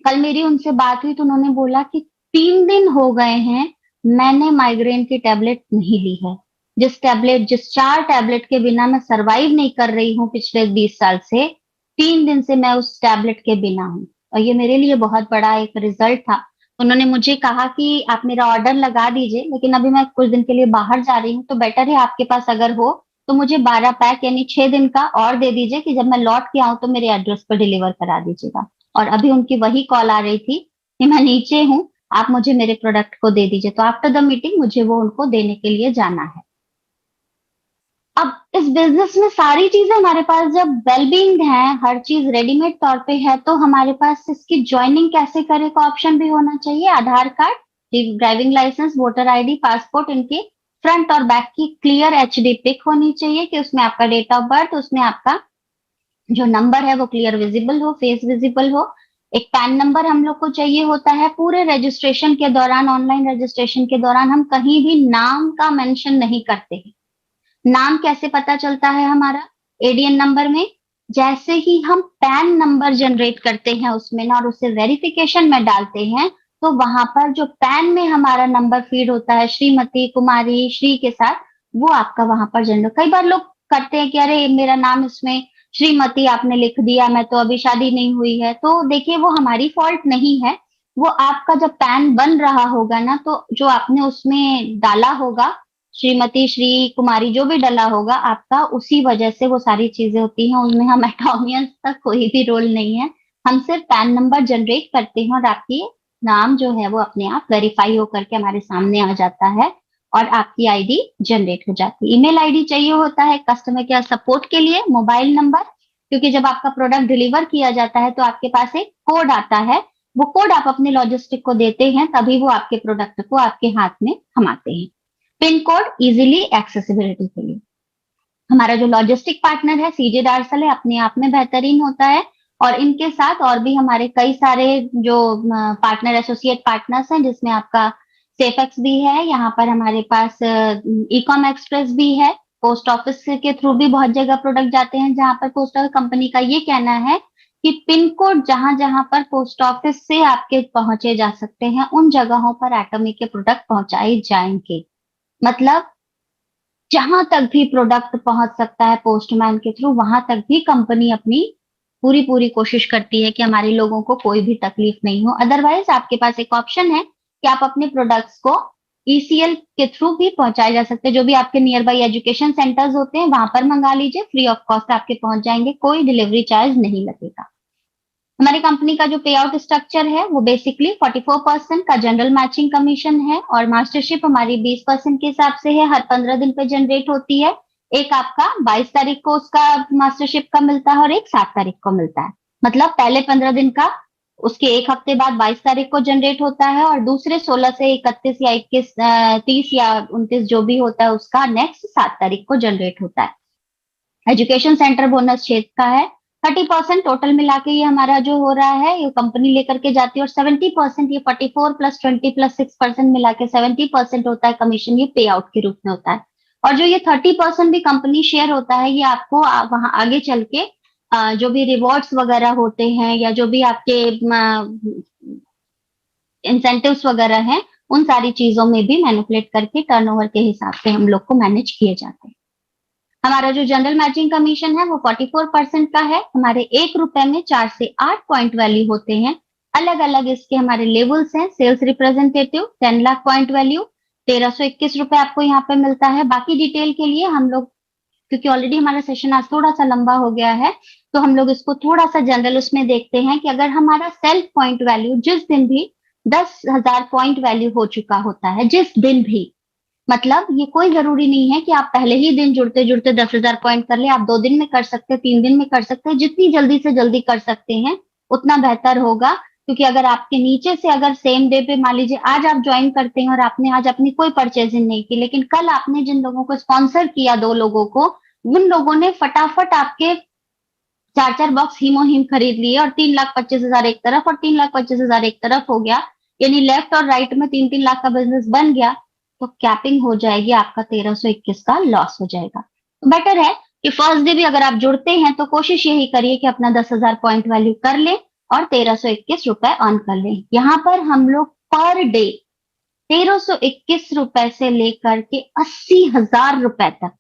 कल मेरी उनसे बात हुई तो उन्होंने बोला कि 3 दिन हो गए हैं, मैंने माइग्रेन की टैबलेट नहीं ली है। जिस 4 टैबलेट के बिना मैं सरवाइव नहीं कर रही हूँ पिछले 20 साल से, 3 दिन से मैं उस टैबलेट के बिना हूँ। और ये मेरे लिए बहुत बड़ा एक रिजल्ट था। उन्होंने मुझे कहा कि आप मेरा ऑर्डर लगा दीजिए, लेकिन अभी मैं कुछ दिन के लिए बाहर जा रही हूँ, तो बेटर है आपके पास अगर हो तो मुझे 12 पैक यानी 6 दिन का और दे दीजिए, कि जब मैं लौट के आऊं तो मेरे एड्रेस पर डिलीवर करा दीजिएगा। और अभी उनकी वही कॉल आ रही थी कि मैं नीचे हूँ, आप मुझे मेरे प्रोडक्ट को दे दीजिए। तो आफ्टर द मीटिंग मुझे वो उनको देने के लिए जाना है। अब इस बिजनेस में सारी चीजें हमारे पास जब वेलबींग है, हर चीज रेडीमेड तौर पे है, तो हमारे पास इसकी ज्वाइनिंग कैसे करे का ऑप्शन भी होना चाहिए। Aadhaar card, driving licence, voter ID, passport, इनके फ्रंट और बैक की क्लियर एचडी पिक होनी चाहिए, कि उसमें आपका डेट ऑफ बर्थ, उसमें आपका जो नंबर है वो क्लियर विजिबल हो, फेस विजिबल हो। एक पैन नंबर हम लोग को चाहिए होता है। पूरे रजिस्ट्रेशन के दौरान, ऑनलाइन रजिस्ट्रेशन के दौरान हम कहीं भी नाम का मेंशन नहीं करते हैं। नाम कैसे पता चलता है हमारा? एडीएन नंबर में। जैसे ही हम पैन नंबर जनरेट करते हैं उसमें ना, और उसे वेरिफिकेशन में डालते हैं, तो वहां पर जो पैन में हमारा नंबर फीड होता है श्रीमती, कुमारी, श्री के साथ, वो आपका वहां पर जनरेट। कई बार लोग करते हैं कि अरे मेरा नाम इसमें श्रीमती आपने लिख दिया, मैं तो अभी शादी नहीं हुई है। तो देखिए, वो हमारी फॉल्ट नहीं है। वो आपका जब पैन बन रहा होगा ना, तो जो आपने उसमें डाला होगा, श्रीमती, श्री, कुमारी, जो भी डला होगा आपका, उसी वजह से वो सारी चीजें होती हैं। उनमें हम एटॉमियंस का कोई भी रोल नहीं है। हम सिर्फ पैन नंबर जनरेट करते हैं और आपकी नाम जो है वो अपने आप वेरीफाई होकर के हमारे सामने आ जाता है, और आपकी आईडी जनरेट हो जाती है। ईमेल आईडी चाहिए होता है कस्टमर केयर सपोर्ट के लिए, मोबाइल नंबर, क्योंकि जब आपका प्रोडक्ट डिलीवर किया जाता है तो आपके पास एक कोड आता है। वो कोड आप अपने लॉजिस्टिक को देते हैं, तभी वो आपके प्रोडक्ट को आपके हाथ में थमाते हैं। पिन कोड इजीली एक्सेसिबिलिटी के लिए। हमारा जो लॉजिस्टिक पार्टनर है सीजे डार्सल है, अपने आप में बेहतरीन होता है। और इनके साथ और भी हमारे कई सारे जो पार्टनर, एसोसिएट पार्टनर्स हैं, जिसमें आपका सेफेक्स भी है, यहाँ पर हमारे पास इकॉम एक्सप्रेस भी है। पोस्ट ऑफिस के थ्रू भी बहुत जगह प्रोडक्ट जाते हैं, जहां पर पोस्टल कंपनी का ये कहना है कि पिन कोड जहां जहां पर पोस्ट ऑफिस से आपके पहुंचे जा सकते हैं, उन जगहों पर एटॉमिक के प्रोडक्ट पहुंचाए जाएंगे। मतलब जहां तक भी प्रोडक्ट पहुंच सकता है पोस्टमैन के थ्रू, वहां तक भी कंपनी अपनी पूरी पूरी कोशिश करती है कि हमारे लोगों को कोई भी तकलीफ नहीं हो। अदरवाइज आपके पास एक ऑप्शन है कि आप अपने प्रोडक्ट्स को ईसीएल के थ्रू भी पहुंचाए जा सकते हैं। जो भी आपके नियर बाई एजुकेशन सेंटर्स होते हैं वहां पर मंगा लीजिए, फ्री ऑफ कॉस्ट आपके पहुंच जाएंगे, कोई डिलीवरी चार्ज नहीं लगेगा। हमारी कंपनी का जो पे आउट स्ट्रक्चर है वो बेसिकली 44% का जनरल मैचिंग कमीशन है, और मास्टरशिप हमारी 20% के हिसाब से है, हर 15 दिन पे जनरेट होती है। एक आपका 22 तारीख को उसका मास्टरशिप का मिलता है, और एक 7 तारीख को मिलता है। मतलब पहले 15 दिन का उसके एक हफ्ते बाद 22 तारीख को जनरेट होता है, और दूसरे 16 से 31 या 21, 30 या 29 जो भी होता है उसका नेक्स्ट 7 तारीख को जनरेट होता है। एजुकेशन सेंटर बोनस 6 का है। 30% टोटल मिला के ये हमारा जो हो रहा है ये कंपनी लेकर के जाती है, और 70% ये 44 प्लस 20 प्लस 6% मिला के 70% होता है कमीशन, ये पे आउट के रूप में होता है। और जो ये 30% भी कंपनी शेयर होता है ये आपको वहां आगे चल के जो भी रिवॉर्ड्स वगैरह होते हैं या जो भी आपके इंसेंटिव्स वगैरह हैं उन सारी चीजों में भी मैनिपुलेट करके टर्नओवर के हिसाब से हम लोग को मैनेज किए जाते हैं। हमारा जो जनरल मैचिंग कमीशन है वो 44% का है। हमारे 1 रुपए में 4 से 8 पॉइंट वैल्यू होते हैं। अलग अलग इसके हमारे लेवल्स हैं। Sales representative 10 lakh point value 1321 रुपए आपको यहाँ पे मिलता है। बाकी डिटेल के लिए हम लोग, क्योंकि ऑलरेडी हमारा सेशन आज थोड़ा सा लंबा हो गया है, तो हम लोग इसको थोड़ा सा जनरल उसमें देखते हैं कि अगर हमारा सेल्फ पॉइंट वैल्यू जिस दिन भी 10,000 पॉइंट वैल्यू हो चुका होता है, जिस दिन भी, मतलब ये कोई जरूरी नहीं है कि आप पहले ही दिन जुड़ते जुड़ते 10,000 पॉइंट कर ले। आप 2 दिन में कर सकते हैं, 3 दिन में कर सकते हैं, जितनी जल्दी से जल्दी कर सकते हैं उतना बेहतर होगा। क्योंकि अगर आपके नीचे से अगर सेम डे पे मान लीजिए आज आप ज्वाइन करते हैं और आपने आज अपनी कोई परचेजिंग नहीं की, लेकिन कल आपने जिन लोगों को स्पॉन्सर किया 2 लोगों को, उन लोगों ने फटाफट आपके 4-4 बॉक्स हीमो हिम खरीद लिए और 3,25,000 एक तरफ और 3,25,000 एक तरफ हो गया, यानी लेफ्ट और राइट में 3-3 लाख का बिजनेस बन गया, तो कैपिंग हो जाएगी, आपका 1321 का लॉस हो जाएगा। तो बेटर है कि फर्स्ट डे भी अगर आप जुड़ते हैं तो कोशिश यही करिए कि अपना 10,000 पॉइंट वैल्यू कर ले और 1321 रुपए अर्न कर ले। यहाँ पर हम लोग पर डे 1321 रुपए से लेकर के 80,000 रुपए तक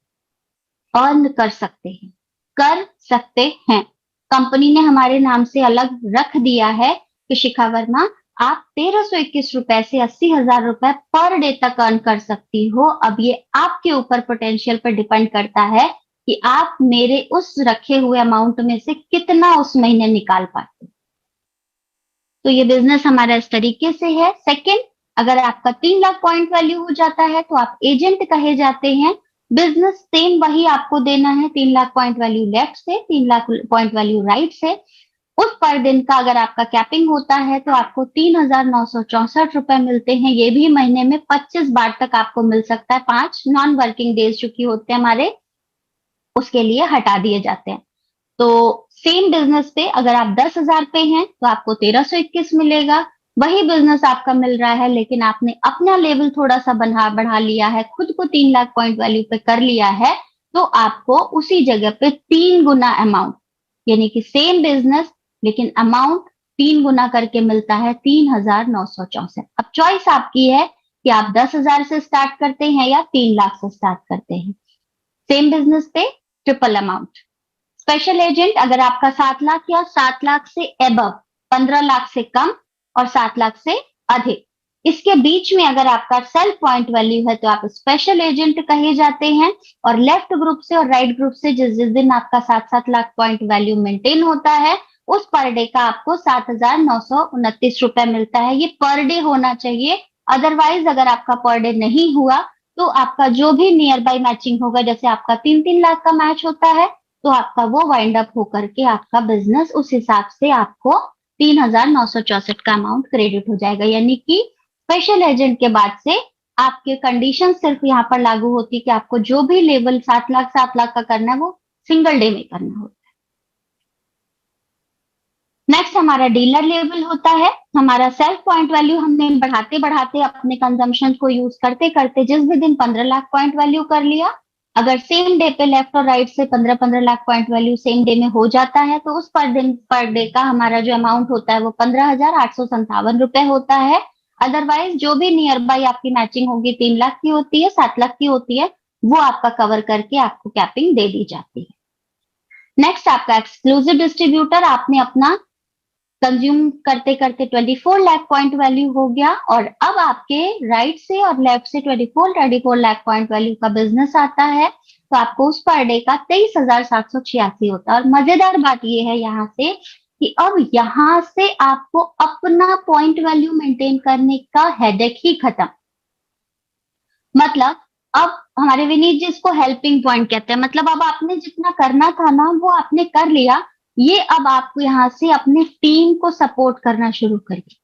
अर्न कर सकते हैं। कंपनी ने हमारे नाम से अलग रख दिया है कि शिखा वर्मा आप 1321 रुपए से 80,000 रुपए पर डे तक अर्न कर सकती हो। अब ये आपके ऊपर पोटेंशियल पर डिपेंड करता है कि आप मेरे उस रखे हुए अमाउंट में से कितना उस महीने निकाल पाते। तो ये बिजनेस हमारा इस तरीके से है। सेकंड, अगर आपका 3 लाख पॉइंट वैल्यू हो जाता है तो आप एजेंट कहे जाते हैं। बिजनेस सेम वही आपको देना है, 3 लाख पॉइंट वैल्यू लेफ्ट से, 3 लाख पॉइंट वैल्यू राइट से। उस पर दिन का अगर आपका कैपिंग होता है तो आपको 3,964 रुपए मिलते हैं। ये भी महीने में 25 बार तक आपको मिल सकता है। 5 नॉन वर्किंग डेज चुकी होते हैं हमारे, उसके लिए हटा दिए जाते हैं। तो सेम बिजनेस पे अगर आप 10,000 पे हैं तो आपको 1321 मिलेगा। वही बिजनेस आपका मिल रहा है लेकिन आपने अपना लेवल थोड़ा सा बढ़ा लिया है, खुद को 3 लाख पॉइंट वैल्यू पे कर लिया है, तो आपको उसी जगह पे 3 गुना अमाउंट, यानी कि सेम बिजनेस लेकिन अमाउंट 3 गुना करके मिलता है, 3,964। अब चॉइस आपकी है कि आप 10,000 से स्टार्ट करते हैं या 3 लाख से स्टार्ट करते हैं। सेम बिजनेस पे ट्रिपल अमाउंट। स्पेशल एजेंट अगर आपका 7 लाख या 7 लाख से एबव, 15 लाख से कम और 7 लाख से अधिक, इसके बीच में अगर आपका सेल्फ पॉइंट वैल्यू है तो आप स्पेशल एजेंट कहे जाते हैं। और लेफ्ट ग्रुप से और राइट ग्रुप से जिस जिस दिन आपका 7-7 लाख पॉइंट वैल्यू मेंटेन होता है उस पर डे का आपको 7,929 रुपए मिलता है। ये पर डे होना चाहिए, अदरवाइज अगर आपका पर डे नहीं हुआ तो आपका जो भी नियर बाय मैचिंग होगा, जैसे आपका 3-3 लाख का मैच होता है तो आपका वो वाइंड अप होकर के आपका बिजनेस उस हिसाब से आपको 3,964 का अमाउंट क्रेडिट हो जाएगा। यानी कि स्पेशल एजेंट के बाद से आपके कंडीशन सिर्फ यहाँ पर लागू होती है कि आपको जो भी लेवल 7 लाख का करना है वो सिंगल डे में करना होता है। नेक्स्ट हमारा डीलर लेवल होता है। हमारा सेल्फ पॉइंट वैल्यू हमने बढ़ाते बढ़ाते अपने कंजम्पशन को यूज करते करते जिस भी दिन 15 लाख पॉइंट वैल्यू कर लिया, अगर सेम डे पे लेफ्ट और राइट से 15-15 lakh point value same day में हो जाता है तो उस पर डे का हमारा जो अमाउंट होता है वो 15,857 रुपए होता है। अदरवाइज जो भी नियर बाई आपकी मैचिंग होगी 3 लाख की होती है, 7 लाख की होती है, वो आपका कवर करके आपको कैपिंग दे दी जाती है। नेक्स्ट आपका एक्सक्लूसिव डिस्ट्रीब्यूटर, आपने अपना कंज्यूम करते करते 24 लाख पॉइंट वैल्यू हो गया और अब आपके राइट से और लेफ्ट से 24 लाख पॉइंट वैल्यू का बिजनेस आता है तो आपको उस पर डे का 23,786 होता है। और मजेदार बात यह है यहाँ से कि अब यहाँ से आपको अपना पॉइंट वैल्यू मेंटेन करने का हेडेक ही खत्म। मतलब अब हमारे विनीत जी इसको हेल्पिंग पॉइंट कहते हैं। मतलब अब आपने जितना करना था ना वो आपने कर लिया, ये अब आपको यहाँ से अपने टीम को सपोर्ट करना शुरू करिए।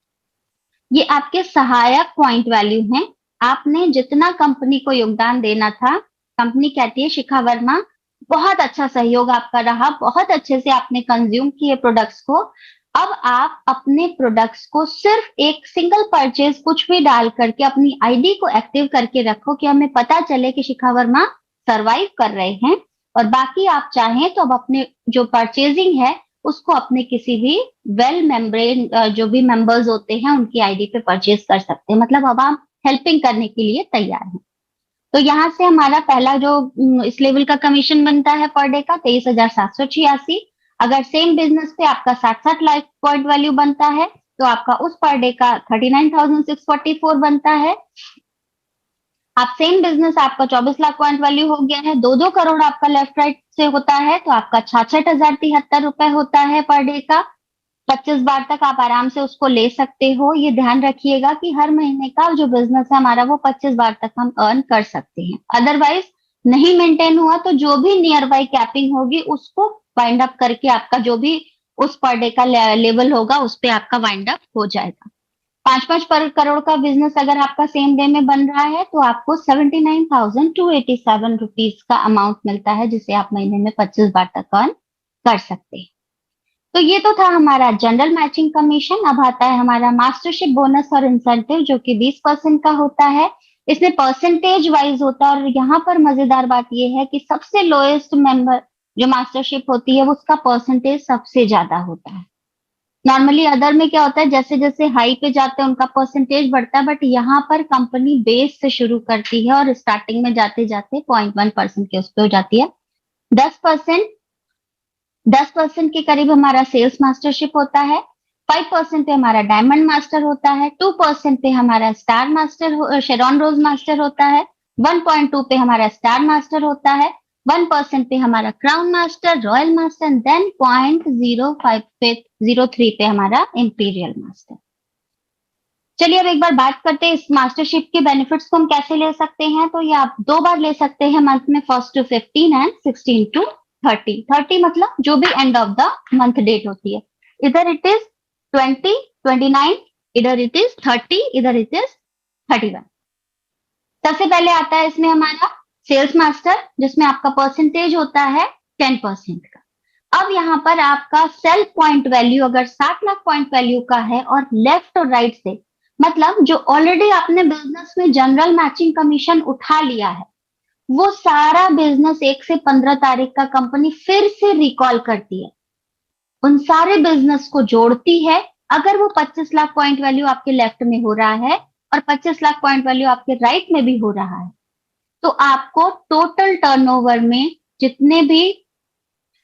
ये आपके सहायक पॉइंट वैल्यू हैं। आपने जितना कंपनी को योगदान देना था, कंपनी कहती है शिखा वर्मा बहुत अच्छा सहयोग आपका रहा, बहुत अच्छे से आपने कंज्यूम किए प्रोडक्ट्स को। अब आप अपने प्रोडक्ट्स को सिर्फ एक सिंगल परचेज कुछ भी डाल करके अपनी आईडी को एक्टिव करके रखो कि हमें पता चले कि शिखा वर्मा सर्वाइव कर रहे हैं। और बाकी आप चाहें तो अब अपने जो परचेजिंग है उसको अपने किसी भी वेल मेम्ब्रेन जो भी मेंबर्स होते हैं उनकी आईडी पे परचेज कर सकते हैं। मतलब अब आप हेल्पिंग करने के लिए तैयार हैं। तो यहाँ से हमारा पहला जो इस लेवल का कमीशन बनता है पर डे का 23,786। अगर सेम बिजनेस पे आपका 60 लाख पॉइंट वैल्यू बनता है तो आपका उस पर डे का 39,644 बनता है। आप सेम बिजनेस आपका 24 लाख पॉइंट वैल्यू हो गया है, 2-2 करोड़ आपका लेफ्ट राइट से होता है तो आपका 66,073 रुपए होता है पर डे का। 25 बार तक आप आराम से उसको ले सकते हो। ये ध्यान रखिएगा कि हर महीने का जो बिजनेस है हमारा वो 25 बार तक हम अर्न कर सकते हैं। अदरवाइज नहीं मेंटेन हुआ तो जो भी नियर बाई कैपिंग होगी उसको वाइंड अप करके आपका जो भी उस पर डे का लेवल होगा उस पे आपका वाइंड अप हो जाएगा। 5-5 पर करोड़ का बिजनेस अगर आपका सेम डे में बन रहा है तो आपको 79,287 रुपीज का अमाउंट मिलता है जिसे आप महीने में 25 बार तक अर्न कर सकते हैं। तो ये तो था हमारा जनरल मैचिंग कमीशन। अब आता है हमारा मास्टरशिप बोनस और इंसेंटिव जो कि 20% का होता है। इसमें परसेंटेज वाइज होता है और यहाँ पर मजेदार बात ये है कि सबसे लोएस्ट मेंबर जो मास्टरशिप होती है वो उसका परसेंटेज सबसे ज्यादा होता है। नॉर्मली अदर में क्या होता है जैसे जैसे हाई पे जाते हैं उनका परसेंटेज बढ़ता है, बट यहाँ पर कंपनी बेस से शुरू करती है और स्टार्टिंग में जाते जाते 0.1% के उस पे हो जाती है। 10% 10% के करीब हमारा सेल्स मास्टरशिप होता है। 5% पे हमारा डायमंड मास्टर होता है। 2% पे हमारा स्टार मास्टर शेरॉन रोज मास्टर होता है। 1.2 पे हमारा स्टार मास्टर होता है। 1% पे हमारा crown master, royal master, then 0.05 पे 03 पे हमारा इंपीरियल मास्टर। चलिए अब एक बार बात करते हैं इस मास्टरशिप के बेनिफिट्स को हम कैसे ले सकते हैं। तो ये आप 2 बार ले सकते हैं मंथ में, 1 to 15 एंड 16 to 30। 30 मतलब जो भी end of the month date होती है। इधर इट इज 20, 29, इधर इट इज 30, इधर इट इज 31। सबसे पहले आता है इसमें हमारा सेल्स मास्टर जिसमें आपका परसेंटेज होता है 10% का। अब यहाँ पर आपका सेल पॉइंट वैल्यू अगर 60 लाख पॉइंट वैल्यू का है और लेफ्ट और राइट से मतलब जो ऑलरेडी आपने बिजनेस में जनरल मैचिंग कमीशन उठा लिया है वो सारा बिजनेस 1 से 15 तारीख का कंपनी फिर से रिकॉल करती है, उन सारे बिजनेस को जोड़ती है। अगर वो 25 लाख पॉइंट वैल्यू आपके लेफ्ट में हो रहा है और 25 लाख पॉइंट वैल्यू आपके राइट में भी हो रहा है तो आपको टोटल टर्नओवर में जितने भी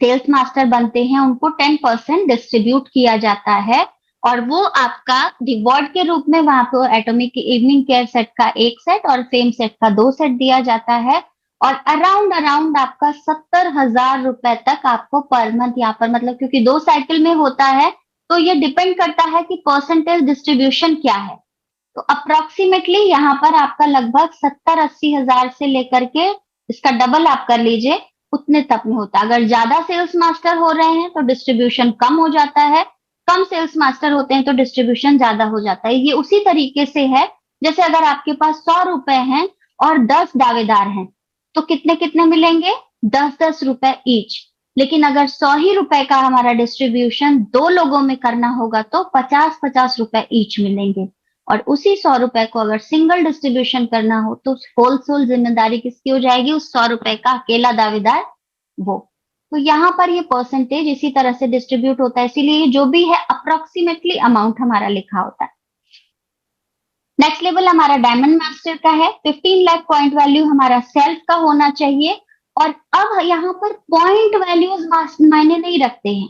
सेल्स मास्टर बनते हैं उनको 10% डिस्ट्रीब्यूट किया जाता है और वो आपका रिवॉर्ड के रूप में वहां पर एटॉमिक इवनिंग केयर सेट का 1 सेट और फेम सेट का 2 सेट दिया जाता है। और अराउंड आपका 70,000 रुपए तक आपको पर मंथ यहाँ पर, मतलब क्योंकि 2 साइकिल में होता है तो ये डिपेंड करता है कि परसेंटेज डिस्ट्रीब्यूशन क्या है। तो अप्रोक्सीमेटली यहाँ पर आपका लगभग 70-80 हजार से लेकर के इसका डबल आप कर लीजिए उतने तक में होता है। अगर ज्यादा सेल्स मास्टर हो रहे हैं तो डिस्ट्रीब्यूशन कम हो जाता है, कम सेल्स मास्टर होते हैं तो डिस्ट्रीब्यूशन ज्यादा हो जाता है। ये उसी तरीके से है जैसे अगर आपके पास 100 रुपए हैं और 10 दावेदार हैं तो कितने कितने मिलेंगे, 10-10 रुपए ईच। लेकिन अगर 100 ही रुपए का हमारा डिस्ट्रीब्यूशन 2 लोगों में करना होगा तो 50-50 रुपए ईच मिलेंगे। और उसी 100 रुपए को अगर सिंगल डिस्ट्रीब्यूशन करना हो तो होल सोल जिम्मेदारी किसकी हो जाएगी, उस 100 रुपए का अकेला दावेदार वो। तो यहाँ पर ये परसेंटेज इसी तरह से डिस्ट्रीब्यूट होता है, इसीलिए जो भी है अप्रोक्सीमेटली अमाउंट हमारा लिखा होता है। नेक्स्ट लेवल हमारा डायमंड मास्टर का है। 15 लाख पॉइंट वैल्यू हमारा सेल्फ का होना चाहिए। और अब यहाँ पर पॉइंट वैल्यूज मायने नहीं रखते हैं।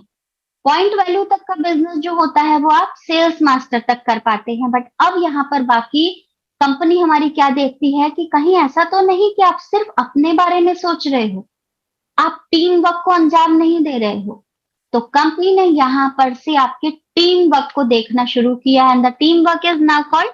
पॉइंट वैल्यू तक का बिजनेस जो होता है वो आप सेल्स मास्टर तक कर पाते हैं, बट अब यहाँ पर बाकी कंपनी हमारी क्या देखती है कि कहीं ऐसा तो नहीं कि आप सिर्फ अपने बारे में सोच रहे हो, आप टीम वर्क को अंजाम नहीं दे रहे हो। तो कंपनी ने यहाँ पर से आपके टीम वर्क को देखना शुरू किया and the team work is now called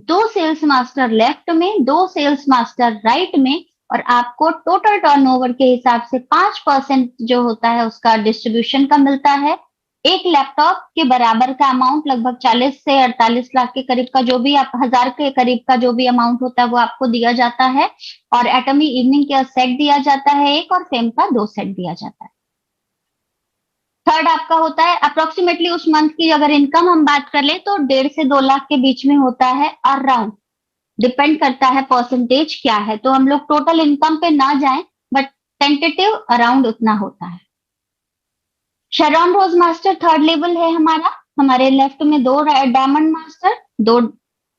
2 sales master left में, 2 सेल्स मास्टर राइट में और आपको टोटल टर्नओवर के हिसाब से 5% जो होता है उसका डिस्ट्रीब्यूशन का मिलता है। एक लैपटॉप के बराबर का अमाउंट लगभग 40 से 48 लाख के करीब का जो भी आप 1000 के करीब का जो भी अमाउंट होता है वो आपको दिया जाता है। और एटॉमी इवनिंग का सेट दिया जाता है एक, और फेम का 2 सेट दिया जाता है। थर्ड आपका होता है अप्रोक्सीमेटली उस मंथ की अगर इनकम हम बात कर ले तो 1.5 से 2 लाख के बीच में होता है अराउंड। डिपेंड करता है परसेंटेज क्या है, तो हम लोग टोटल इनकम पे ना जाएं बट टेंटेटिव अराउंड उतना होता है। शेरॉन रोज मास्टर थर्ड लेवल है हमारा। हमारे लेफ्ट में 2 डायमंड मास्टर, 2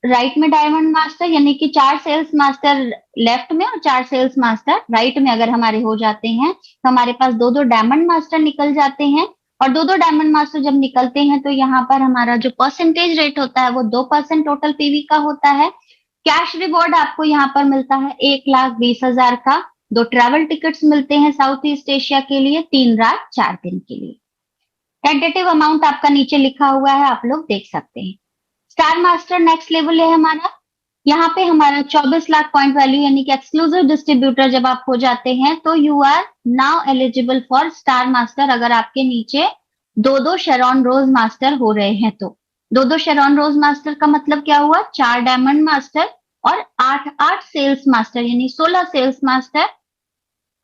राइट में डायमंड मास्टर, यानी कि 4 सेल्स मास्टर लेफ्ट में और 4 सेल्स मास्टर राइट में अगर हमारे हो जाते हैं तो हमारे पास 2-2 डायमंड मास्टर निकल जाते हैं। और 2-2 डायमंड मास्टर जब निकलते हैं तो यहाँ पर हमारा जो परसेंटेज रेट होता है वो 2% टोटल पीवी का होता है। कैश रिवॉर्ड आपको यहाँ पर मिलता है 1,20,000 का। 2 ट्रैवल टिकट्स मिलते हैं साउथ ईस्ट एशिया के लिए 3 रात 4 दिन के लिए। टेंटेटिव अमाउंट आपका नीचे लिखा हुआ है, आप लोग देख सकते हैं। स्टार मास्टर नेक्स्ट लेवल है हमारा। यहाँ पे हमारा 24 लाख पॉइंट वैल्यू यानी कि एक्सक्लूसिव डिस्ट्रीब्यूटर जब आप हो जाते हैं तो you are now eligible for star master. अगर आपके नीचे 2-2 शेरॉन रोज मास्टर हो रहे हैं तो 2-2 शेरॉन रोज मास्टर का मतलब क्या हुआ, 4 डायमंड मास्टर और 8-8 सेल्स मास्टर यानी 16 सेल्स मास्टर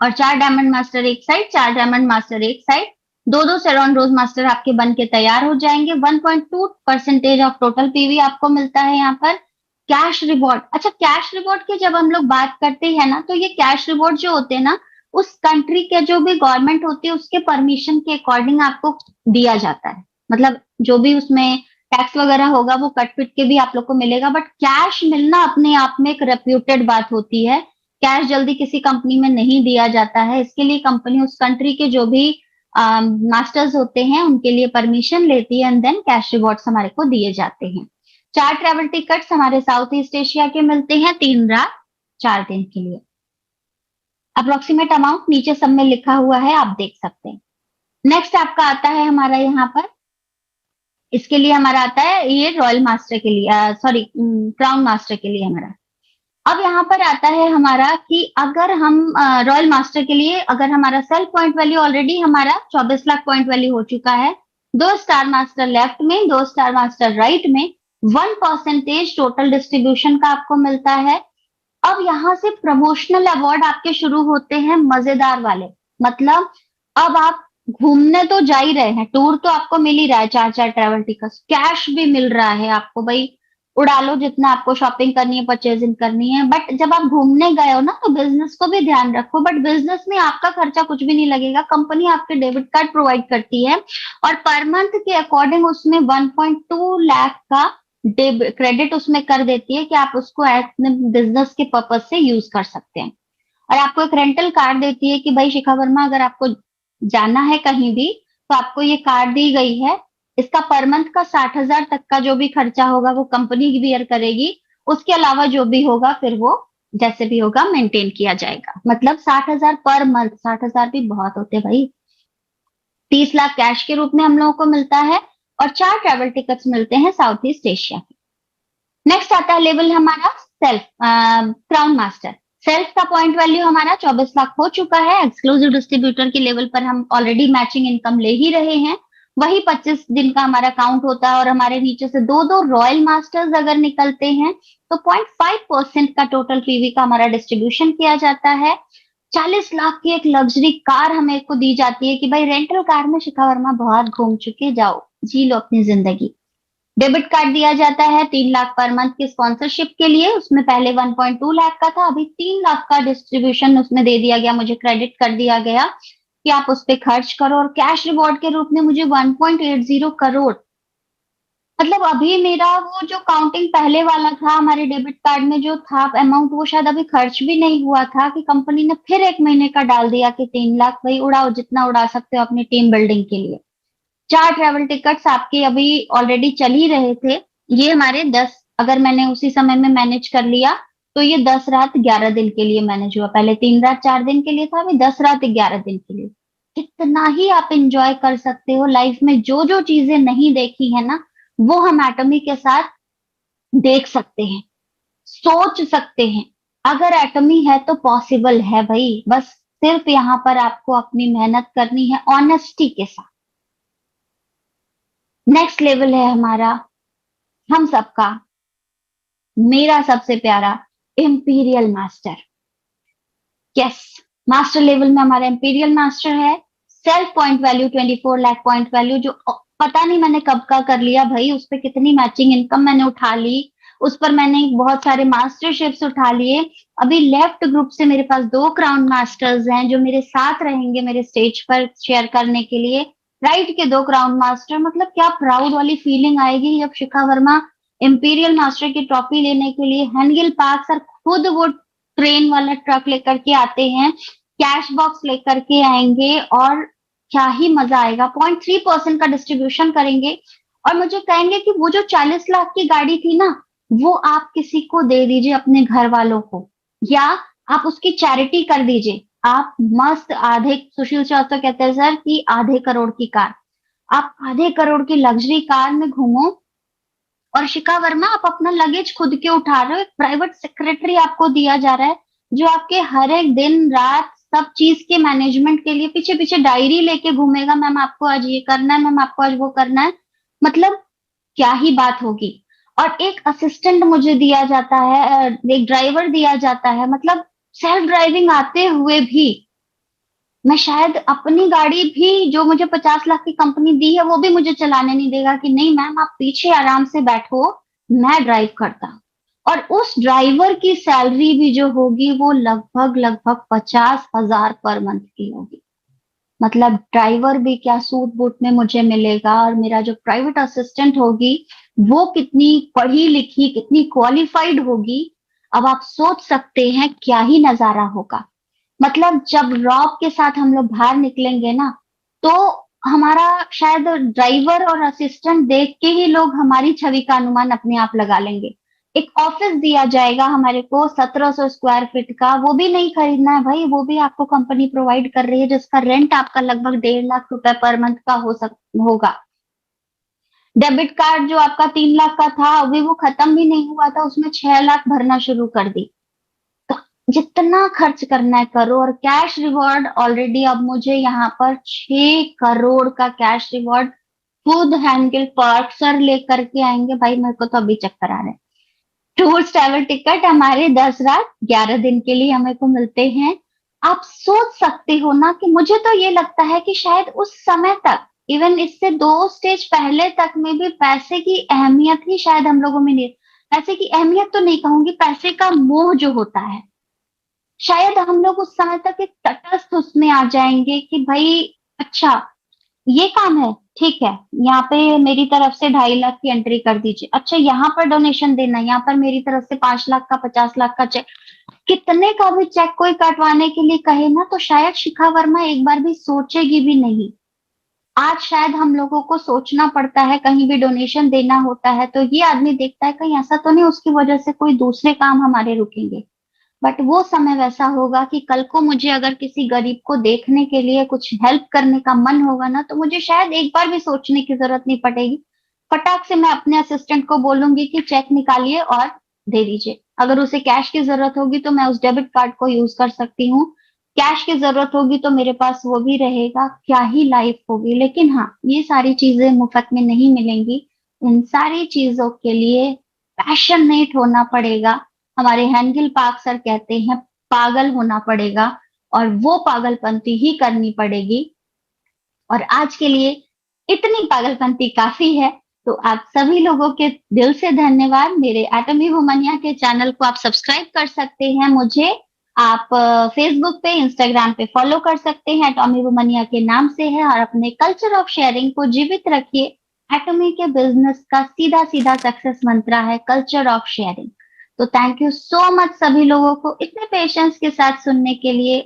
और 4 डायमंड मास्टर एक साइड, 4 डायमंड मास्टर एक साइड, 2-2 शेरॉन रोज मास्टर आपके बन के तैयार हो जाएंगे। 1.2% ऑफ टोटल पीवी आपको मिलता है यहाँ पर। कैश रिवॉर्ड, अच्छा कैश रिवॉर्ड की जब हम लोग बात करते हैं ना तो ये कैश रिवॉर्ड जो होते हैं ना उस कंट्री के जो भी गवर्नमेंट होती है उसके परमिशन के अकॉर्डिंग आपको दिया जाता है। मतलब जो भी उसमें टैक्स वगैरह होगा वो कट पिट के भी आप लोग को मिलेगा, बट कैश मिलना अपने आप में एक रेप्यूटेड बात होती है। कैश जल्दी किसी कंपनी में नहीं दिया जाता है, इसके लिए कंपनी उस कंट्री के जो भी मास्टर्स होते हैं उनके लिए परमिशन लेती है एंड देन कैश रिवॉर्ड्स हमारे को दिए जाते हैं। 4 ट्रैवल टिकट्स हमारे साउथ ईस्ट एशिया के मिलते हैं 3 रात 4 दिन के लिए। अप्रोक्सीमेट अमाउंट नीचे सब में लिखा हुआ है, आप देख सकते हैं। नेक्स्ट आपका आता है हमारा यहाँ पर, इसके लिए हमारा आता है ये रॉयल मास्टर के लिए, सॉरी क्राउन मास्टर के लिए हमारा। अब यहाँ पर आता है हमारा कि अगर हम रॉयल मास्टर के लिए अगर हमारा सेल्फ पॉइंट वैल्यू ऑलरेडी हमारा 24 लाख पॉइंट वैल्यू हो चुका है, 2 स्टार मास्टर लेफ्ट में, 2 स्टार मास्टर राइट में, 1% टोटल डिस्ट्रीब्यूशन का आपको मिलता है। अब यहाँ से प्रमोशनल अवार्ड आपके शुरू होते हैं मजेदार वाले। मतलब अब आप घूमने तो जा ही रहे हैं, टूर तो आपको मिल ही रहा है, 4-4 ट्रैवल टिकट, कैश भी मिल रहा है आपको, भाई उड़ा लो जितना आपको शॉपिंग करनी है परचेजिंग करनी है। बट जब आप घूमने गए हो ना तो बिजनेस को भी ध्यान रखो, बट बिजनेस में आपका खर्चा कुछ भी नहीं लगेगा, कंपनी आपके डेबिट कार्ड प्रोवाइड करती है और पर मंथ के अकॉर्डिंग उसमें 1.2 लाख का क्रेडिट उसमें कर देती है कि आप उसको अपने बिजनेस के पर्पज से यूज कर सकते हैं। और आपको एक रेंटल कार्ड देती है कि भाई शिखा वर्मा अगर आपको जाना है कहीं भी तो आपको ये कार्ड दी गई है, इसका पर मंथ का 60,000 तक का जो भी खर्चा होगा वो कंपनी बियर करेगी, उसके अलावा जो भी होगा फिर वो जैसे भी होगा मेंटेन किया जाएगा। मतलब 60,000 पर मंथ, 60,000 भी बहुत होते भाई। 30 लाख कैश के रूप में हम लोगों को मिलता है और 4 ट्रैवल टिकट्स मिलते हैं साउथ ईस्ट एशिया के। नेक्स्ट आता है लेवल हमारा सेल्फ क्राउन मास्टर। सेल्फ का पॉइंट वैल्यू हमारा 24 लाख हो चुका है, एक्सक्लूसिव डिस्ट्रीब्यूटर के लेवल पर हम ऑलरेडी मैचिंग इनकम ले ही रहे हैं। वही 25 दिन का हमारा काउंट होता है और हमारे नीचे से 2-2 रॉयल मास्टर्स अगर निकलते हैं तो 0.5% का टोटल पीवी का हमारा डिस्ट्रीब्यूशन किया जाता है। 40 लाख की एक लग्जरी कार हमें को दी जाती है कि भाई रेंटल कार में शिखा वर्मा बहुत घूम चुके, जाओ जी लो अपनी जिंदगी। डेबिट कार्ड दिया जाता है 3 लाख पर मंथ की स्पॉन्सरशिप के लिए, उसमें पहले 1.2 लाख का था, अभी 3 लाख का डिस्ट्रीब्यूशन उसमें दे दिया गया, मुझे क्रेडिट कर दिया गया कि आप उस पर खर्च करो। और कैश रिवॉर्ड के रूप में मुझे 1.80 करोड़, मतलब अभी मेरा वो जो काउंटिंग पहले वाला था हमारे डेबिट कार्ड में जो था अमाउंट वो शायद अभी खर्च भी नहीं हुआ था कि कंपनी ने फिर 1 महीने का डाल दिया कि 3 लाख, भाई उड़ाओ जितना उड़ा सकते हो अपनी टीम बिल्डिंग के लिए। 4 ट्रैवल टिकट्स आपके अभी ऑलरेडी चल ही रहे थे, ये हमारे 10 अगर मैंने उसी समय में मैनेज कर लिया तो ये 10 रात 11 दिन के लिए मैनेज हुआ। पहले 3 रात 4 दिन के लिए था, अभी 10 रात 11 दिन के लिए। कितना ही आप इंजॉय कर सकते हो लाइफ में, जो जो चीजें नहीं देखी है ना वो हम एटॉमी के साथ देख सकते हैं, सोच सकते हैं। अगर एटमी है तो पॉसिबल है भाई, बस सिर्फ यहाँ पर आपको अपनी मेहनत करनी है ऑनेस्टी के साथ। नेक्स्ट लेवल है हमारा, हम सबका, मेरा सबसे प्यारा, imperial master. Yes, master level में हमारा इंपीरियल मास्टर है। Self point value 24 lakh point value, जो पता नहीं मैंने कब का कर लिया भाई, उस पर कितनी मैचिंग इनकम मैंने उठा ली, उस पर मैंने बहुत सारे मास्टरशिप्स उठा लिए। अभी लेफ्ट ग्रुप से मेरे पास 2 क्राउन मास्टर्स हैं जो मेरे साथ रहेंगे मेरे स्टेज पर शेयर करने के लिए। राइट के 2 क्राउन मास्टर, मतलब क्या प्राउड वाली फीलिंग आएगी जब शिखा वर्मा इंपीरियल मास्टर की ट्रॉफी लेने के लिए हैंडगिल पार्क सर खुद वो ट्रेन वाला ट्रक लेकर के आते हैं, कैश बॉक्स लेकर के आएंगे और क्या ही मजा आएगा। 0.3% का डिस्ट्रीब्यूशन करेंगे और मुझे कहेंगे कि वो जो 40 लाख की गाड़ी थी ना, वो आप किसी को दे दीजिए, अपने घर वालों को, या आप उसकी चैरिटी कर दीजिए। आप मस्त आधे, सुशील चौथा कहते हैं सर कि आधे करोड़ की कार, आप आधे करोड़ की लग्जरी कार में घूमो। और शिखा वर्मा, आप अपना लगेज खुद के उठा रहे हो, एक प्राइवेट सेक्रेटरी आपको दिया जा रहा है जो आपके हर एक दिन रात सब चीज के मैनेजमेंट के लिए पीछे पीछे डायरी लेके घूमेगा, मैम आपको आज ये करना है, मैम आपको आज वो करना है। मतलब क्या ही बात होगी। और एक असिस्टेंट मुझे दिया जाता है, एक ड्राइवर दिया जाता है, मतलब सेल्फ ड्राइविंग आते हुए भी मैं शायद अपनी गाड़ी भी जो मुझे 50 लाख की कंपनी दी है वो भी मुझे चलाने नहीं देगा कि नहीं मैम आप पीछे आराम से बैठो, मैं ड्राइव करता हूँ। और उस ड्राइवर की सैलरी भी जो होगी वो लगभग लगभग 50,000 पर मंथ की होगी। मतलब ड्राइवर भी क्या, सूट बूट में मुझे मिलेगा, और मेरा जो प्राइवेट असिस्टेंट होगी वो कितनी पढ़ी लिखी, कितनी क्वालिफाइड होगी। अब आप सोच सकते हैं क्या ही नजारा होगा। मतलब जब रॉब के साथ हम लोग बाहर निकलेंगे ना, तो हमारा शायद ड्राइवर और असिस्टेंट देख के ही लोग हमारी छवि का अनुमान अपने आप लगा लेंगे। एक ऑफिस दिया जाएगा हमारे को 1700 स्क्वायर फीट का, वो भी नहीं खरीदना है भाई, वो भी आपको कंपनी प्रोवाइड कर रही है, जिसका रेंट आपका लगभग 1.5 लाख रुपए पर मंथ का होगा। डेबिट कार्ड जो आपका 3 लाख का था, अभी वो खत्म भी नहीं हुआ था, उसमें 6 लाख भरना शुरू कर दी। जितना खर्च करना है करो। और कैश रिवॉर्ड ऑलरेडी अब मुझे यहाँ पर 6 करोड़ का कैश रिवॉर्ड खुद हैंडगिल पार्क सर लेकर के आएंगे भाई, मेरे को तो अभी चक्कर आ रहे हैं। टूर्स ट्रैवल टिकट हमारे 10 रात 11 दिन के लिए हमें को मिलते हैं। आप सोच सकते हो ना कि मुझे तो ये लगता है कि शायद उस समय तक, इवन इससे 2 स्टेज पहले तक में भी पैसे की अहमियत ही शायद हम लोगों में नहीं, पैसे की अहमियत तो नहीं कहूंगी, पैसे का मोह जो होता है, शायद हम लोग उस समय तक एक तटस्थ उसमें आ जाएंगे कि भाई अच्छा ये काम है, ठीक है, यहाँ पे मेरी तरफ से 2.5 लाख की एंट्री कर दीजिए, अच्छा यहाँ पर डोनेशन देना, यहाँ पर मेरी तरफ से 5 लाख का 50 लाख का चेक, कितने का भी चेक कोई कटवाने के लिए कहे ना तो शायद शिखा वर्मा एक बार भी सोचेगी भी नहीं। आज शायद हम लोगों को सोचना पड़ता है, कहीं भी डोनेशन देना होता है तो ये आदमी देखता है कहीं ऐसा तो नहीं उसकी वजह से कोई दूसरे काम हमारे रुकेंगे। बट वो समय वैसा होगा कि कल को मुझे अगर किसी गरीब को देखने के लिए कुछ हेल्प करने का मन होगा ना, तो मुझे शायद एक बार भी सोचने की जरूरत नहीं पड़ेगी। फटाक से मैं अपने असिस्टेंट को बोलूंगी कि चेक निकालिए और दे दीजिए। अगर उसे कैश की जरूरत होगी तो मैं उस डेबिट कार्ड को यूज कर सकती हूँ, कैश की जरूरत होगी तो मेरे पास वो भी रहेगा। क्या ही लाइफ होगी। लेकिन हाँ, ये सारी चीजें मुफ्त में नहीं मिलेंगी, इन सारी चीजों के लिए पैशनेट होना पड़ेगा। हमारे हैंडगिल पार्क सर कहते हैं पागल होना पड़ेगा, और वो पागलपंती ही करनी पड़ेगी। और आज के लिए इतनी पागलपंती काफी है। तो आप सभी लोगों के दिल से धन्यवाद। मेरे एटमी वुमनिया के चैनल को आप सब्सक्राइब कर सकते हैं, मुझे आप फेसबुक पे, इंस्टाग्राम पे फॉलो कर सकते हैं, एटॉमी वुमनिया के नाम से है। और अपने कल्चर ऑफ शेयरिंग को जीवित रखिए। एटॉमी के बिजनेस का सीधा सीधा सक्सेस मंत्र है कल्चर ऑफ शेयरिंग। तो थैंक यू सो मच सभी लोगों को इतने पेशेंस के साथ सुनने के लिए।